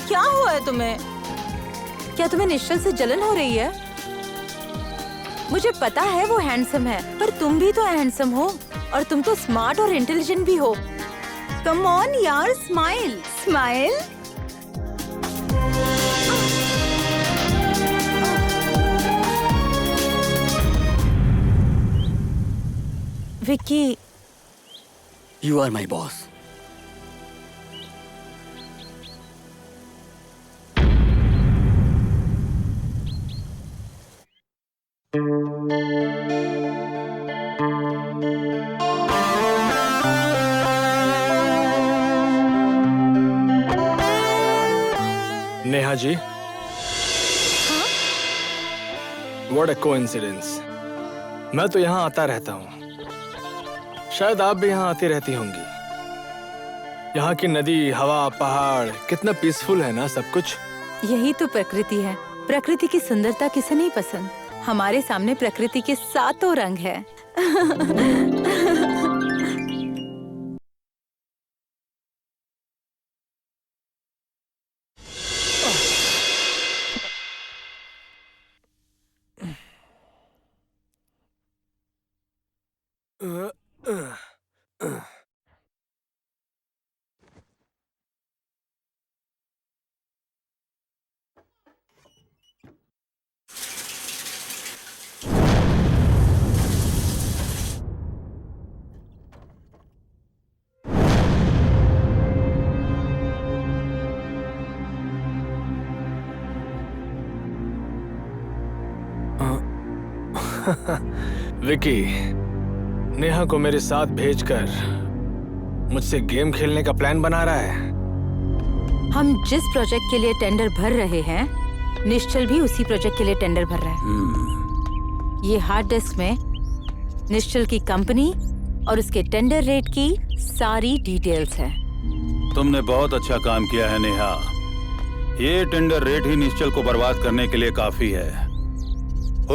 क्या हुआ है तुम्हें? क्या तुम्हें निश्चल से जलन हो रही है? मुझे पता है वो हैंडसम है, पर तुम भी तो हैंडसम हो और तुम तो स्मार्ट और इंटेलिजेंट भी हो। कम ऑन यार, smile smile. Vicky, you are my boss. Neha ji, what a coincidence. मैं तो यहाँ आता रहता हूँ, शायद आप भी यहाँ आती रहती होंगी। यहाँ की नदी, हवा, पहाड़, कितना पीसफुल है ना सब कुछ। यही तो प्रकृति है। प्रकृति की सुंदरता किसे नहीं पसंद। हमारे सामने प्रकृति के सातों रंग है। विकी, नेहा को मेरे साथ भेजकर मुझसे गेम खेलने का प्लान बना रहा है। हम जिस प्रोजेक्ट के लिए टेंडर भर रहे हैं, निश्चल भी उसी प्रोजेक्ट के लिए टेंडर भर रहा है। ये हार्ड डिस्क में निश्चल की कंपनी और उसके टेंडर रेट की सारी डिटेल्स हैं। तुमने बहुत अच्छा काम किया है नेहा। ये टेंडर रेट ही निश्चल को बर्बाद करने के लिए काफी है।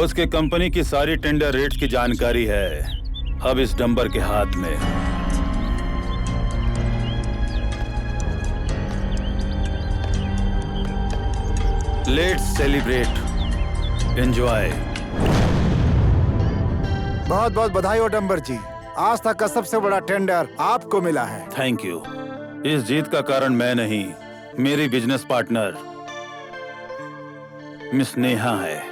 उसके कंपनी की सारी टेंडर रेट्स की जानकारी है अब इस डंबर के हाथ में। Let's celebrate, enjoy. बहुत बहुत बधाई हो डंबर जी, आज तक का सबसे बड़ा टेंडर आपको मिला है। Thank you. इस जीत का कारण मैं नहीं, मेरी बिजनेस पार्टनर मिस नेहा है।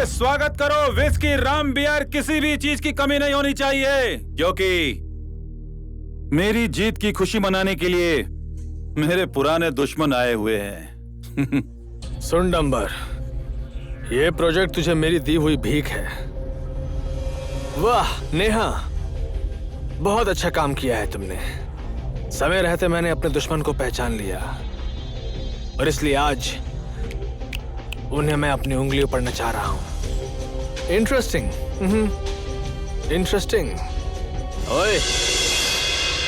स्वागत करो, विस्की, राम, बियर, किसी भी चीज की कमी नहीं होनी चाहिए, क्योंकि मेरी जीत की खुशी मनाने के लिए मेरे पुराने दुश्मन आए हुए हैं। सुन डंबर, ये प्रोजेक्ट तुझे मेरी दी हुई भीख है। वाह नेहा, बहुत अच्छा काम किया है तुमने। समय रहते मैंने अपने दुश्मन को पहचान लिया और इसलिए आज उन्हें मैं अपनी उंगलियों पर नचा रहा हूं। Interesting, interesting. ओए,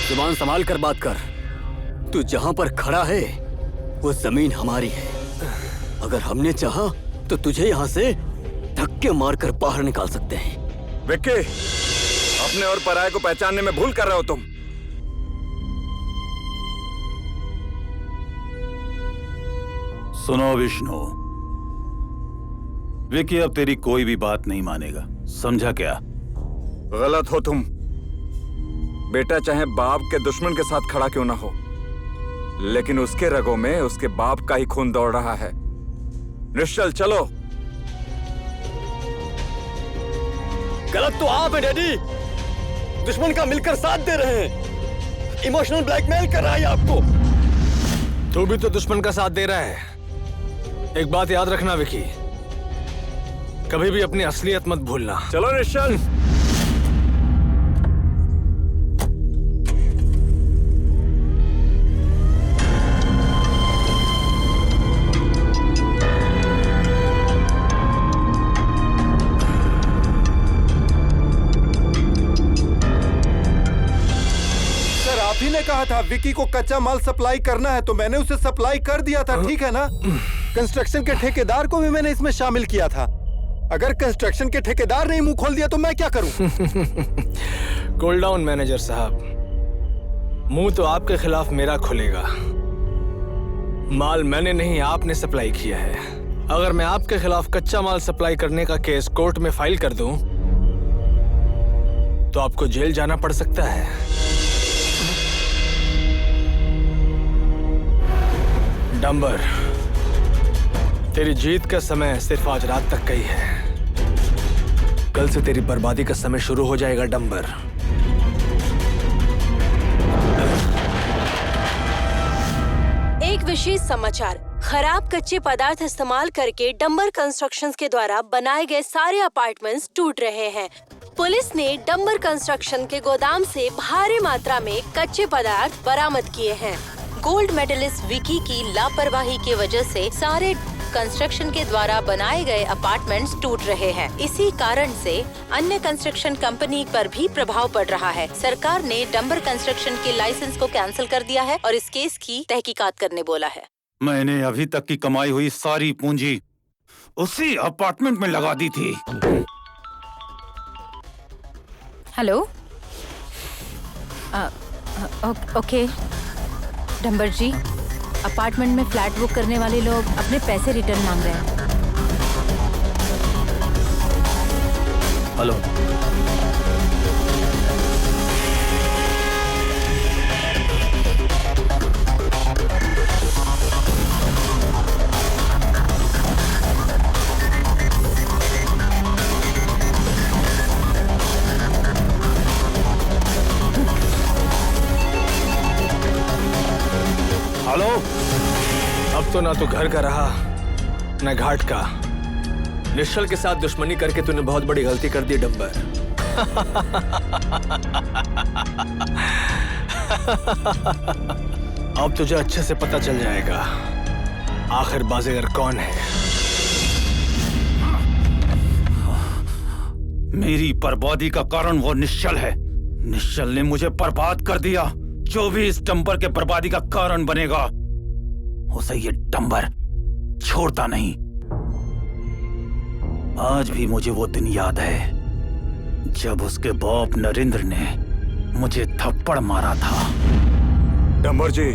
जुबान संभाल कर बात कर। तू जहां पर खड़ा है वो जमीन हमारी है। अगर हमने चाहा तो तुझे यहां से धक्के मारकर बाहर निकाल सकते हैं। विक्की, अपने और पराये को पहचानने में भूल कर रहे हो तुम। सुनो विष्णु, विकी अब तेरी कोई भी बात नहीं मानेगा, समझा क्या? गलत हो तुम। बेटा चाहे बाप के दुश्मन के साथ खड़ा क्यों ना हो, लेकिन उसके रगों में उसके बाप का ही खून दौड़ रहा है। निश्चल, चलो। गलत तो आप है डैडी, दुश्मन का मिलकर साथ दे रहे हैं। इमोशनल ब्लैकमेल कर रहा है आपको। तू भी तो दुश्मन का साथ दे रहा है। एक बात याद रखना विकी, कभी भी अपनी असलियत मत भूलना। चलो निश्चल। सर, आप ही ने कहा था विकी को कच्चा माल सप्लाई करना है, तो मैंने उसे सप्लाई कर दिया था, ठीक है ना? कंस्ट्रक्शन के ठेकेदार को भी मैंने इसमें शामिल किया था। अगर कंस्ट्रक्शन के ठेकेदार ने मुंह खोल दिया तो मैं क्या करूं? कूल डाउन मैनेजर साहब, मुंह तो आपके खिलाफ मेरा खुलेगा। माल मैंने नहीं, आपने सप्लाई किया है। अगर मैं आपके खिलाफ कच्चा माल सप्लाई करने का केस कोर्ट में फाइल कर दूं, तो आपको जेल जाना पड़ सकता है। डंबर, तेरी जीत का समय सिर्फ आज रात तक का ही है। कल से तेरी बर्बादी का समय शुरू हो जाएगा डंबर। एक विशेष समाचार, खराब कच्चे पदार्थ इस्तेमाल करके डंबर कंस्ट्रक्शंस के द्वारा बनाए गए सारे अपार्टमेंट्स टूट रहे हैं। पुलिस ने डंबर कंस्ट्रक्शन के गोदाम से भारी मात्रा में कच्चे पदार्थ बरामद किए हैं। गोल्ड मेडलिस्ट विकी की लापरवाही की वजह से सारे कंस्ट्रक्शन के द्वारा बनाए गए अपार्टमेंट्स टूट रहे हैं। इसी कारण से अन्य कंस्ट्रक्शन कंपनी पर भी प्रभाव पड़ रहा है। सरकार ने डंबर कंस्ट्रक्शन के लाइसेंस को कैंसिल कर दिया है और इस केस की तहकीकात करने बोला है। मैंने अभी तक की कमाई हुई सारी पूंजी उसी अपार्टमेंट में लगा दी थी। हेलो, ओके डंबर जी, अपार्टमेंट में फ्लैट बुक करने वाले लोग अपने पैसे रिटर्न मांग रहे हैं। हेलो, हेलो, अब तो ना तू घर का रहा न घाट का। निश्चल के साथ दुश्मनी करके तूने बहुत बड़ी गलती कर दी डंबर। अब तुझे अच्छे से पता चल जाएगा आखिर बाजीगर कौन है। मेरी बर्बादी का कारण वो निश्चल है। निश्चल ने मुझे बर्बाद कर दिया। जो भी इस डंबर के बर्बादी का कारण बनेगा उसे ये डंबर छोड़ता नहीं। आज भी मुझे वो दिन याद है जब उसके बाप नरेंद्र ने मुझे थप्पड़ मारा था। डंबर जी,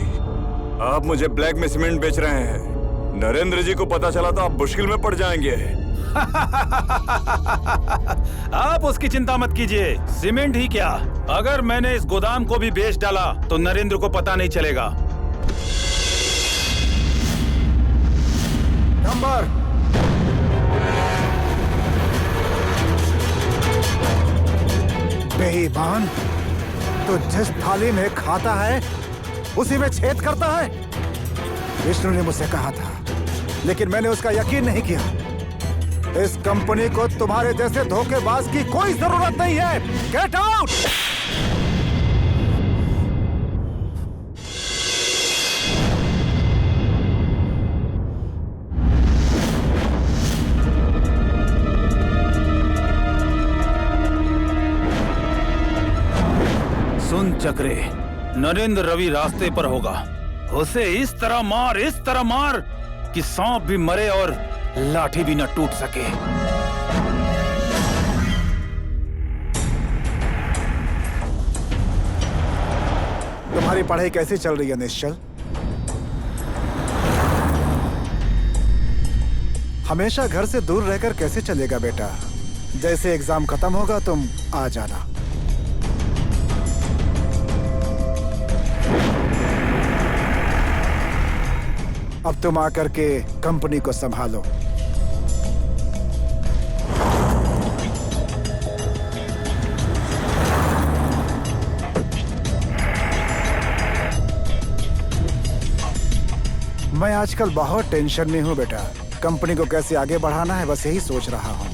आप मुझे ब्लैक में सीमेंट बेच रहे हैं। नरेंद्र जी को पता चला तो आप मुश्किल में पड़ जाएंगे। आप उसकी चिंता मत कीजिए। सीमेंट ही क्या, अगर मैंने इस गोदाम को भी बेच डाला तो नरेंद्र को पता नहीं चलेगा। नंबर बेईमान, तो जिस थाली में खाता है उसी में छेद करता है। विष्णु ने मुझसे कहा था, लेकिन मैंने उसका यकीन नहीं किया। इस कंपनी को तुम्हारे जैसे धोखेबाज की कोई जरूरत नहीं है। Get out! सुन चक्रे, नरेंद्र रवि रास्ते पर होगा। उसे इस तरह मार कि सांप भी मरे और लाठी भी न टूट सके। तुम्हारी पढ़ाई कैसी चल रही है निश्चल? हमेशा घर से दूर रहकर कैसे चलेगा बेटा? जैसे एग्जाम खत्म होगा तुम आ जाना। अब तुम आकर के कंपनी को संभालो। मैं आजकल बहुत टेंशन में हूँ बेटा। कंपनी को कैसे आगे बढ़ाना है बस यही सोच रहा हूँ।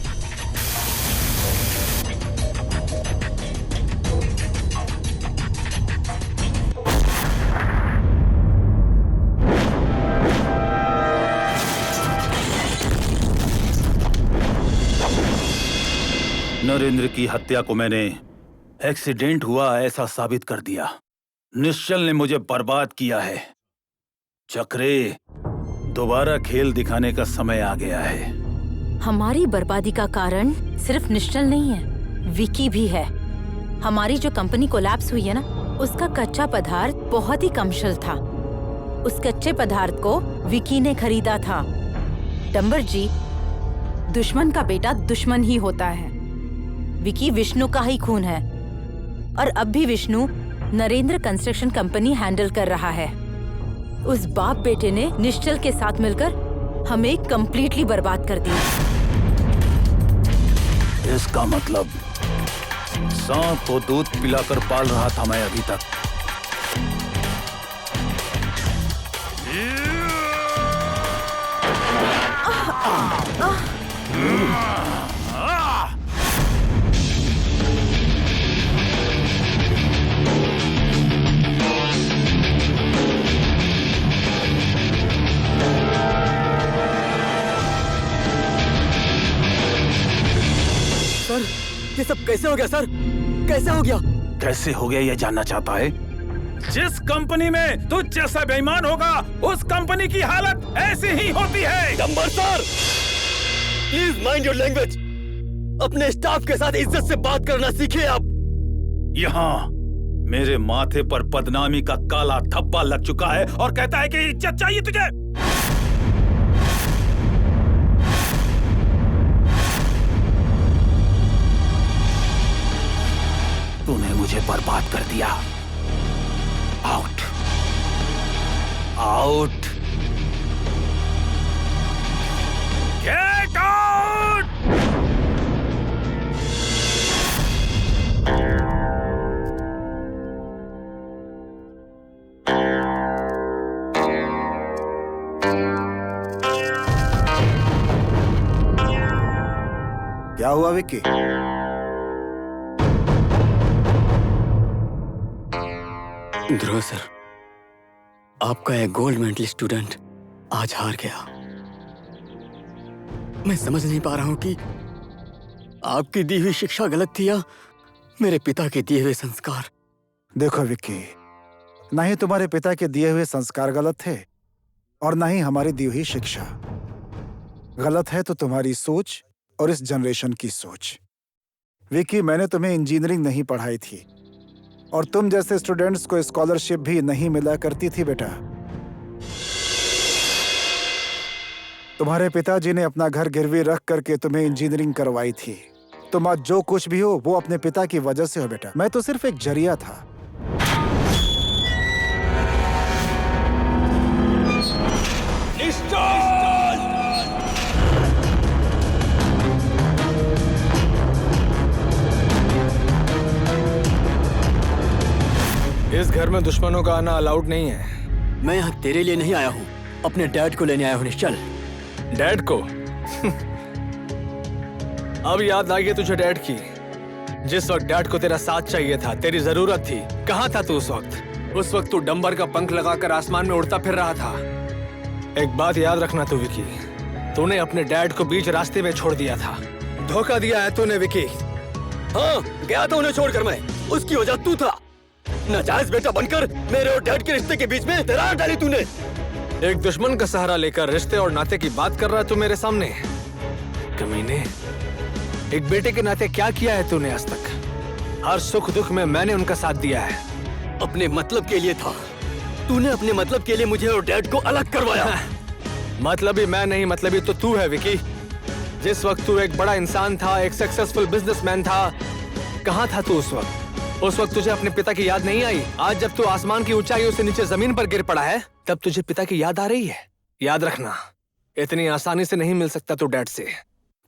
नरेंद्र की हत्या को मैंने एक्सीडेंट हुआ ऐसा साबित कर दिया। निश्चल ने मुझे बर्बाद किया है। चक्रे, दोबारा खेल दिखाने का समय आ गया है। हमारी बर्बादी का कारण सिर्फ निश्चल नहीं है, विकी भी है। हमारी जो कंपनी कोलैप्स हुई है ना, उसका कच्चा पदार्थ बहुत ही कमशल था। उस कच्चे पदार्थ को विकी ने खरीदा था। डंबर जी, दुश्मन का बेटा दुश्मन ही होता है। विकी विष्णु का ही खून है और अब भी Vishnu Narendra construction company handle कर रहा है। उस बाप बेटे ने निश्चल के साथ मिलकर हमें कंप्लीटली बर्बाद कर दिया। इसका मतलब सांप को दूध पिलाकर पाल रहा था मैं अभी तक। कैसे हो गया सर? कैसे हो गया? कैसे हो गया ये जानना चाहता है? जिस कंपनी में तू जैसा बेईमान होगा उस कंपनी की हालत ऐसी ही होती है। Dumber sir, please mind your language. अपने स्टाफ के साथ इज्जत से बात करना सीखिए आप। यहाँ मेरे माथे पर बदनामी का काला धब्बा लग चुका है और कहता है कि इज्जत चाहिए तुझे। तूने मुझे बर्बाद कर दिया। Out, out, get out. क्या हुआ विक्की? ध्रुव सर, आपका एक गोल्ड मेडल स्टूडेंट आज हार गया। मैं समझ नहीं पा रहा हूं कि आपकी दी हुई शिक्षा गलत थी या मेरे पिता के दिए हुए संस्कार। देखो विक्की, ना ही तुम्हारे पिता के दिए हुए संस्कार गलत थे और ना ही हमारी दी हुई शिक्षा। गलत है तो तुम्हारी सोच और इस जनरेशन की सोच। विक्की, मैंने तुम्हें इंजीनियरिंग नहीं पढ़ाई थी और तुम जैसे स्टूडेंट्स को स्कॉलरशिप भी नहीं मिला करती थी बेटा। तुम्हारे पिताजी ने अपना घर गिरवी रख करके तुम्हें इंजीनियरिंग करवाई थी। तुम आज जो कुछ भी हो वो अपने पिता की वजह से हो बेटा। मैं तो सिर्फ एक जरिया था। इस घर में दुश्मनों का आना अलाउड नहीं है। मैं यहाँ तेरे लिए नहीं आया हूँ, अपने डैड को लेने आया हूँ निश्चल। डैड को? अब याद आ गई तुझे डैड की। जिस वक्त डैड को तेरा साथ चाहिए था, तेरी जरूरत थी, कहाँ था तू उस वक्त? उस वक्त तू डंबर का पंख लगाकर आसमान में उड़ता फिर रहा था। एक बात याद रखना तू विकी, तूने अपने डैड को बीच रास्ते में छोड़ दिया था। धोखा दिया है तूने विकी। हाँ, गया था उन्हें छोड़कर मैं। उसकी वजह तू था। नाजायज बेटा बनकर मेरे और डैड के रिश्ते के बीच में दरार डाली तूने। एक दुश्मन का सहारा लेकर रिश्ते और नाते की बात कर रहा है तू मेरे सामने। कमीने, एक बेटे के नाते क्या किया है तूने आज तक? हर सुख दुख में मैंने उनका साथ दिया है। अपने मतलब के लिए था। तूने अपने मतलब के लिए मुझे और डैड को अलग करवाया। मतलबी मैं नहीं, मतलबी तो तू है विकी। जिस वक्त तू एक बड़ा इंसान था, एक सक्सेसफुल बिजनेसमैन था, कहाँ था तू उस वक्त? उस वक्त तुझे अपने पिता की याद नहीं आई? आज जब तू आसमान की ऊंचाइयों से नीचे जमीन पर गिर पड़ा है, तब तुझे पिता की याद आ रही है। याद रखना, इतनी आसानी से नहीं मिल सकता तू डैड से।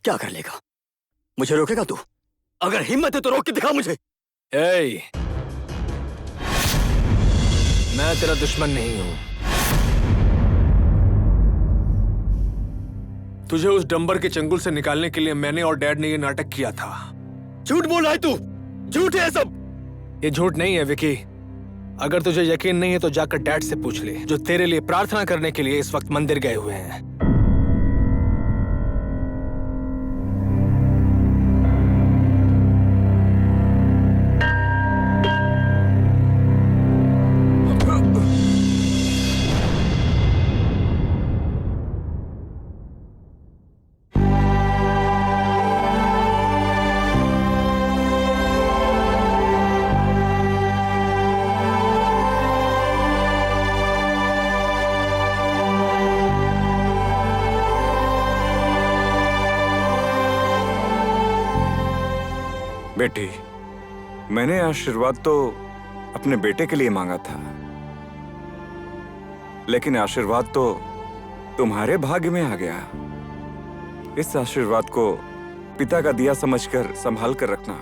क्या कर लेगा? मुझे रोकेगा तू? अगर हिम्मत है तो रोक के दिखा मुझे। ए, मैं तेरा दुश्मन नहीं हूं। तुझे उस डंबर के चंगुल से निकालने के लिए मैंने और डैड ने ये नाटक किया था। झूठ बोल रहा है तू। झूठ है सब। ये झूठ नहीं है विकी। अगर तुझे यकीन नहीं है तो जाकर डैड से पूछ ले, जो तेरे लिए प्रार्थना करने के लिए इस वक्त मंदिर गए हुए हैं। बेटी, मैंने आशीर्वाद तो अपने बेटे के लिए मांगा था, लेकिन आशीर्वाद तो तुम्हारे भाग्य में आ गया। इस आशीर्वाद को पिता का दिया समझकर संभाल कर रखना।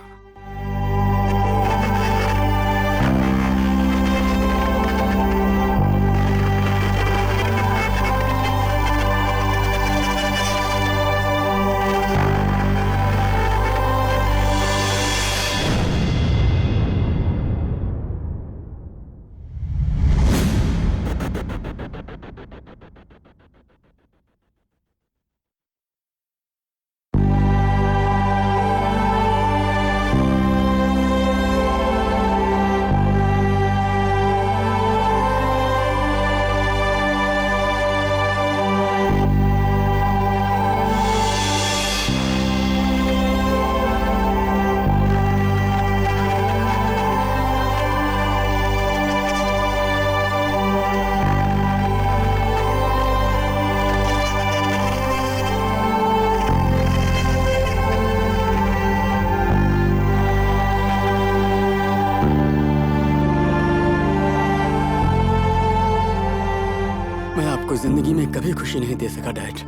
आपको जिंदगी में कभी खुशी नहीं दे सका डैड।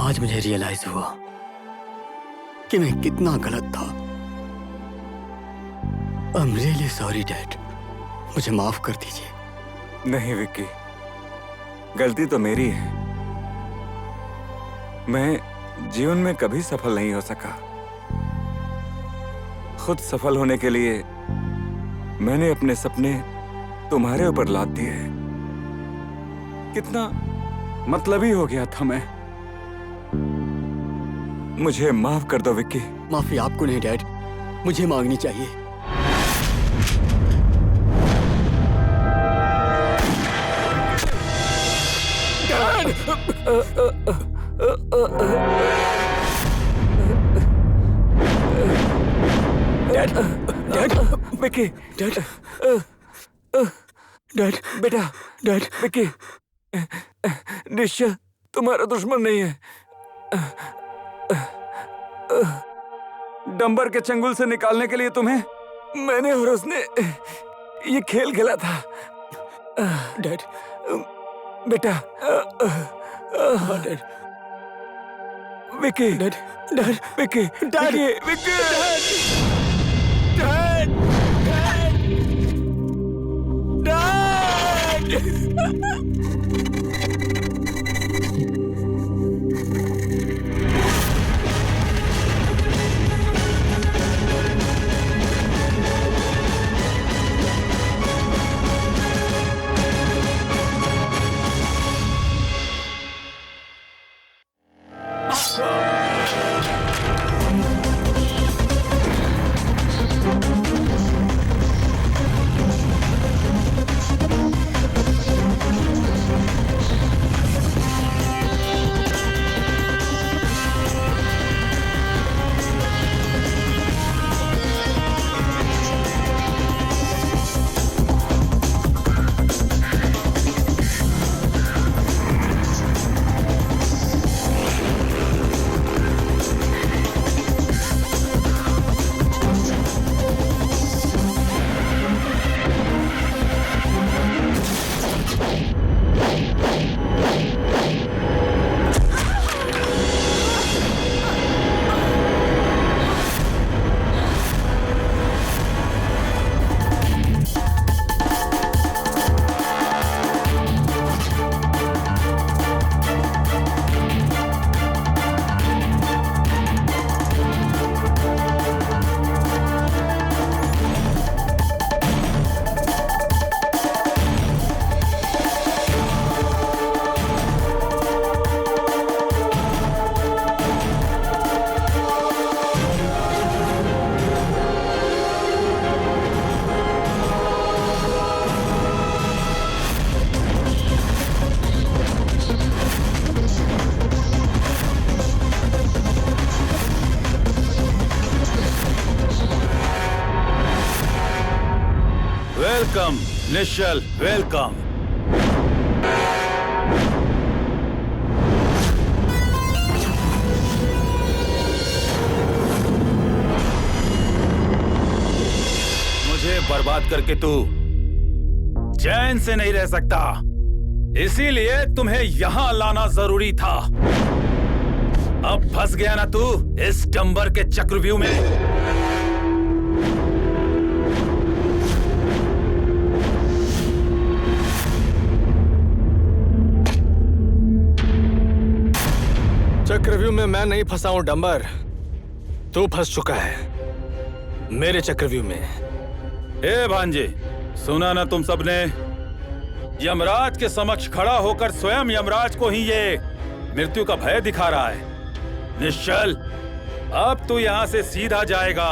आज मुझे रियलाइज हुआ कि मैं कितना गलत था। I am really sorry dad, मुझे माफ कर दीजिए। नहीं विक्की, गलती तो मेरी है। मैं जीवन में कभी सफल नहीं हो सका। खुद सफल होने के लिए मैंने अपने सपने तुम्हारे ऊपर लाद दिए। कितना मतलबी हो गया था मैं। मुझे माफ कर दो विक्की। माफी आपको नहीं डैड, मुझे मांगनी चाहिए। Dad, dad, Vicky, dad, dad, बेटा, डैड, विक्की, निश्चय तुम्हारा दुश्मन नहीं है। डंबर के चंगुल से निकालने के लिए तुम्हें मैंने और उसने ये खेल खेला था। डैड, बेटा, dad, Vicky, dad, dad, Vicky, dad, Vicky, dad, dad, welcome Nishchal, welcome. मुझे बर्बाद करके तू चैन से नहीं रह सकता, इसीलिए तुम्हें यहां लाना जरूरी था। अब फंस गया ना तू इस डंबर के चक्रव्यूह में। चक्रव्यूह में मैं नहीं फंसा हूं डंबर, तू फंस चुका है मेरे चक्रव्यूह में। ए भांजे, सुना ना तुम सबने? यमराज के समक्ष खड़ा होकर स्वयं यमराज को ही ये मृत्यु का भय दिखा रहा है। निश्चल, अब तू यहाँ से सीधा जाएगा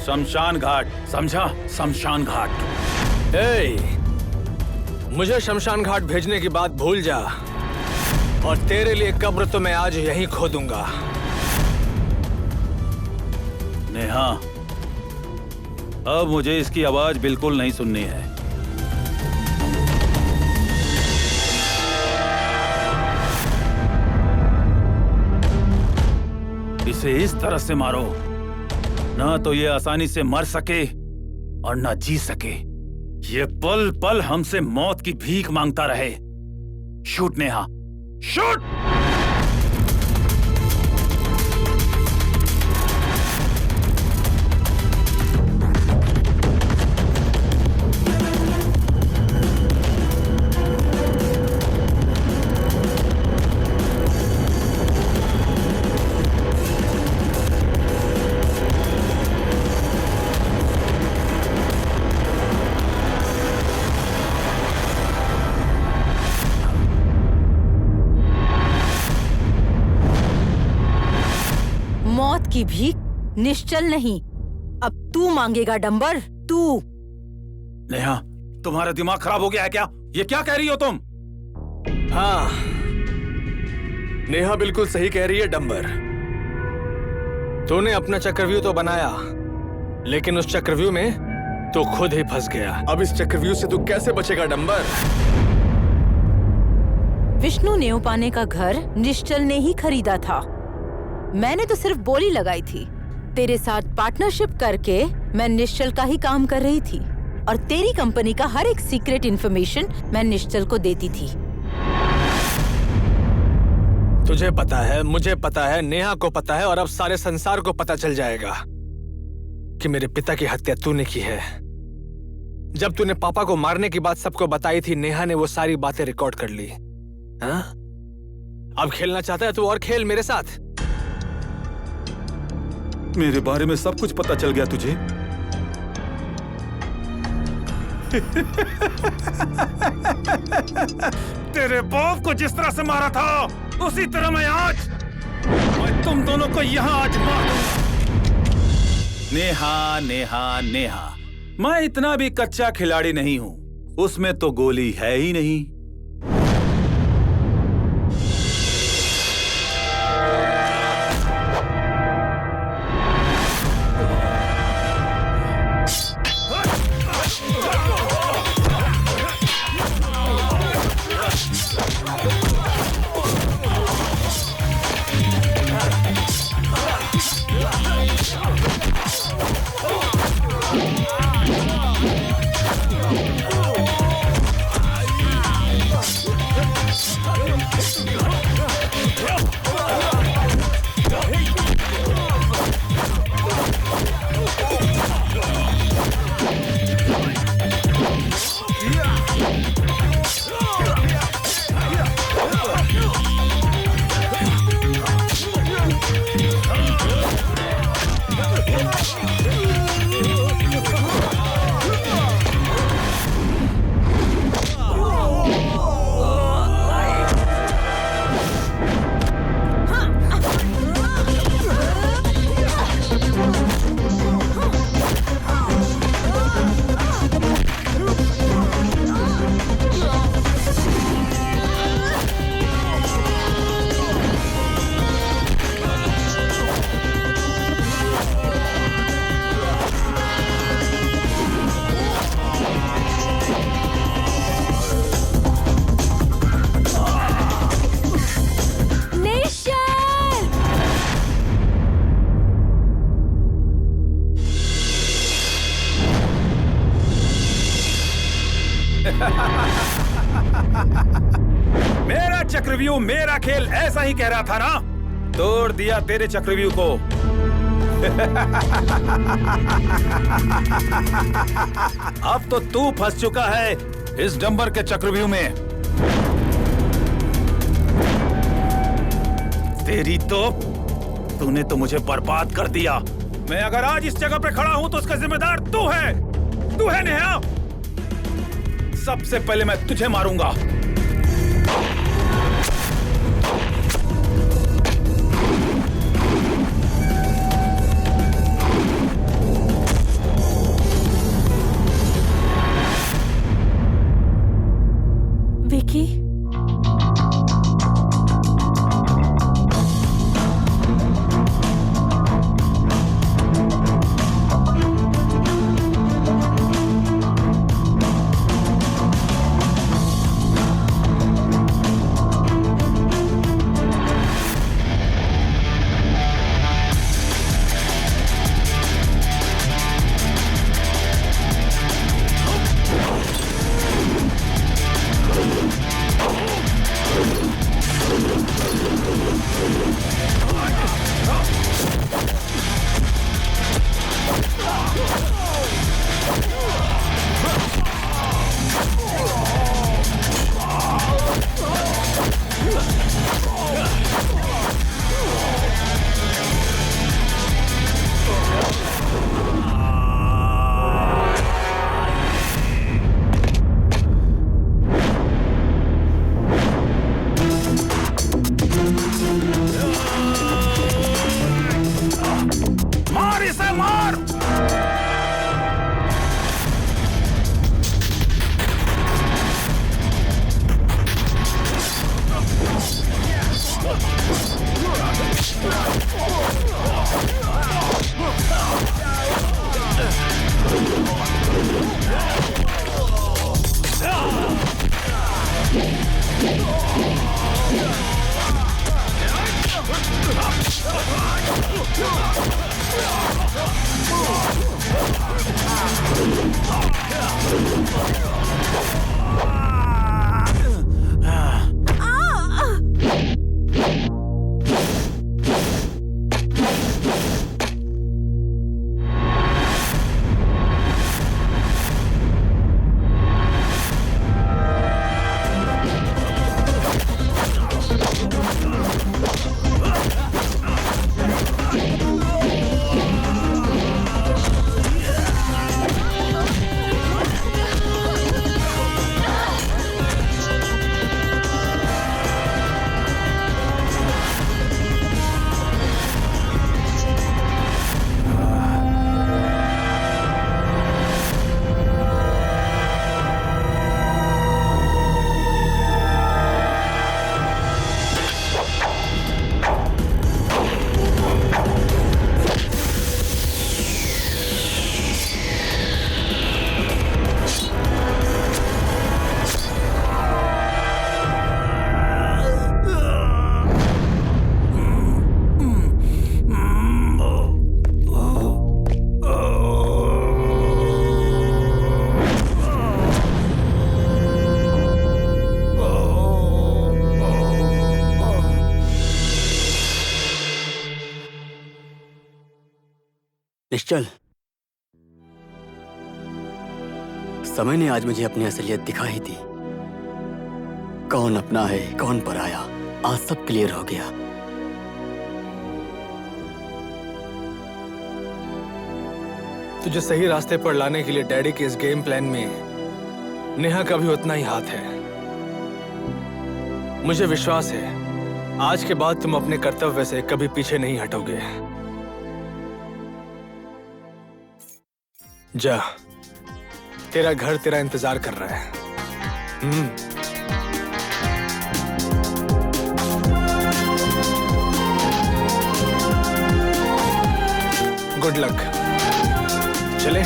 शमशान घाट, समझा? शमशान घाट। मुझे शमशान घाट भेजने की बात भूल जा, और तेरे लिए कब्र तो मैं आज यहीं खोदूंगा। नेहा, अब मुझे इसकी आवाज बिल्कुल नहीं सुननी है। इसे इस तरह से मारो ना तो ये आसानी से मर सके और ना जी सके। ये पल पल हमसे मौत की भीख मांगता रहे। Shoot Neha, shoot. मौत की भीख निश्चल नहीं, अब तू मांगेगा डंबर, तू। नेहा, तुम्हारा दिमाग खराब हो गया है क्या? ये क्या कह रही हो तुम? हाँ, नेहा बिल्कुल सही कह रही है डंबर। तूने अपना चक्रव्यूह तो बनाया, लेकिन उस चक्रव्यूह में तो खुद ही फंस गया। अब इस चक्रव्यूह से तू कैसे बचेगा डंबर? विष्णु नेवपाने का घर निश्चल ने ही खरीदा था। मैंने तो सिर्फ बोली लगाई थी। तेरे साथ पार्टनरशिप करके मैं निश्चल का ही काम कर रही थी और तेरी कंपनी का हर एक सीक्रेट इंफॉर्मेशन मैं निश्चल को देती थी। तुझे पता है, मुझे पता है, नेहा को पता है और अब सारे संसार को पता चल जाएगा कि मेरे पिता की हत्या तूने की है। जब तूने पापा को मारने की बात सबको बताई थी, नेहा ने वो सारी बातें रिकॉर्ड कर ली। हाँ? अब खेलना चाहता है तू और खेल मेरे साथ। मेरे बारे में सब कुछ पता चल गया तुझे? तेरे बाप को जिस तरह से मारा था उसी तरह मैं तुम दोनों को यहाँ आज मार दूंगा। नेहा, नेहा, नेहा, मैं इतना भी कच्चा खिलाड़ी नहीं हूँ। उसमें तो गोली है ही नहीं। मेरा चक्रव्यूह मेरा खेल, ऐसा ही कह रहा था ना? तोड़ दिया तेरे चक्रव्यूह को। अब तो तू फंस चुका है इस डंबर के चक्रव्यूह में। तेरी तो तूने तो मुझे बर्बाद कर दिया। मैं अगर आज इस जगह पे खड़ा हूं तो उसका जिम्मेदार तू है नेहा। सबसे पहले मैं तुझे मारूंगा। विकी, निश्चल, समय ने आज मुझे अपनी असलियत दिखाई थी। कौन अपना है, कौन पराया, आज सब क्लियर हो गया। तुझे सही रास्ते पर लाने के लिए डैडी के इस गेम प्लान में नेहा का भी उतना ही हाथ है। मुझे विश्वास है आज के बाद तुम अपने कर्तव्य से कभी पीछे नहीं हटोगे। जा, तेरा घर तेरा इंतजार कर रहा है। Good luck. चले।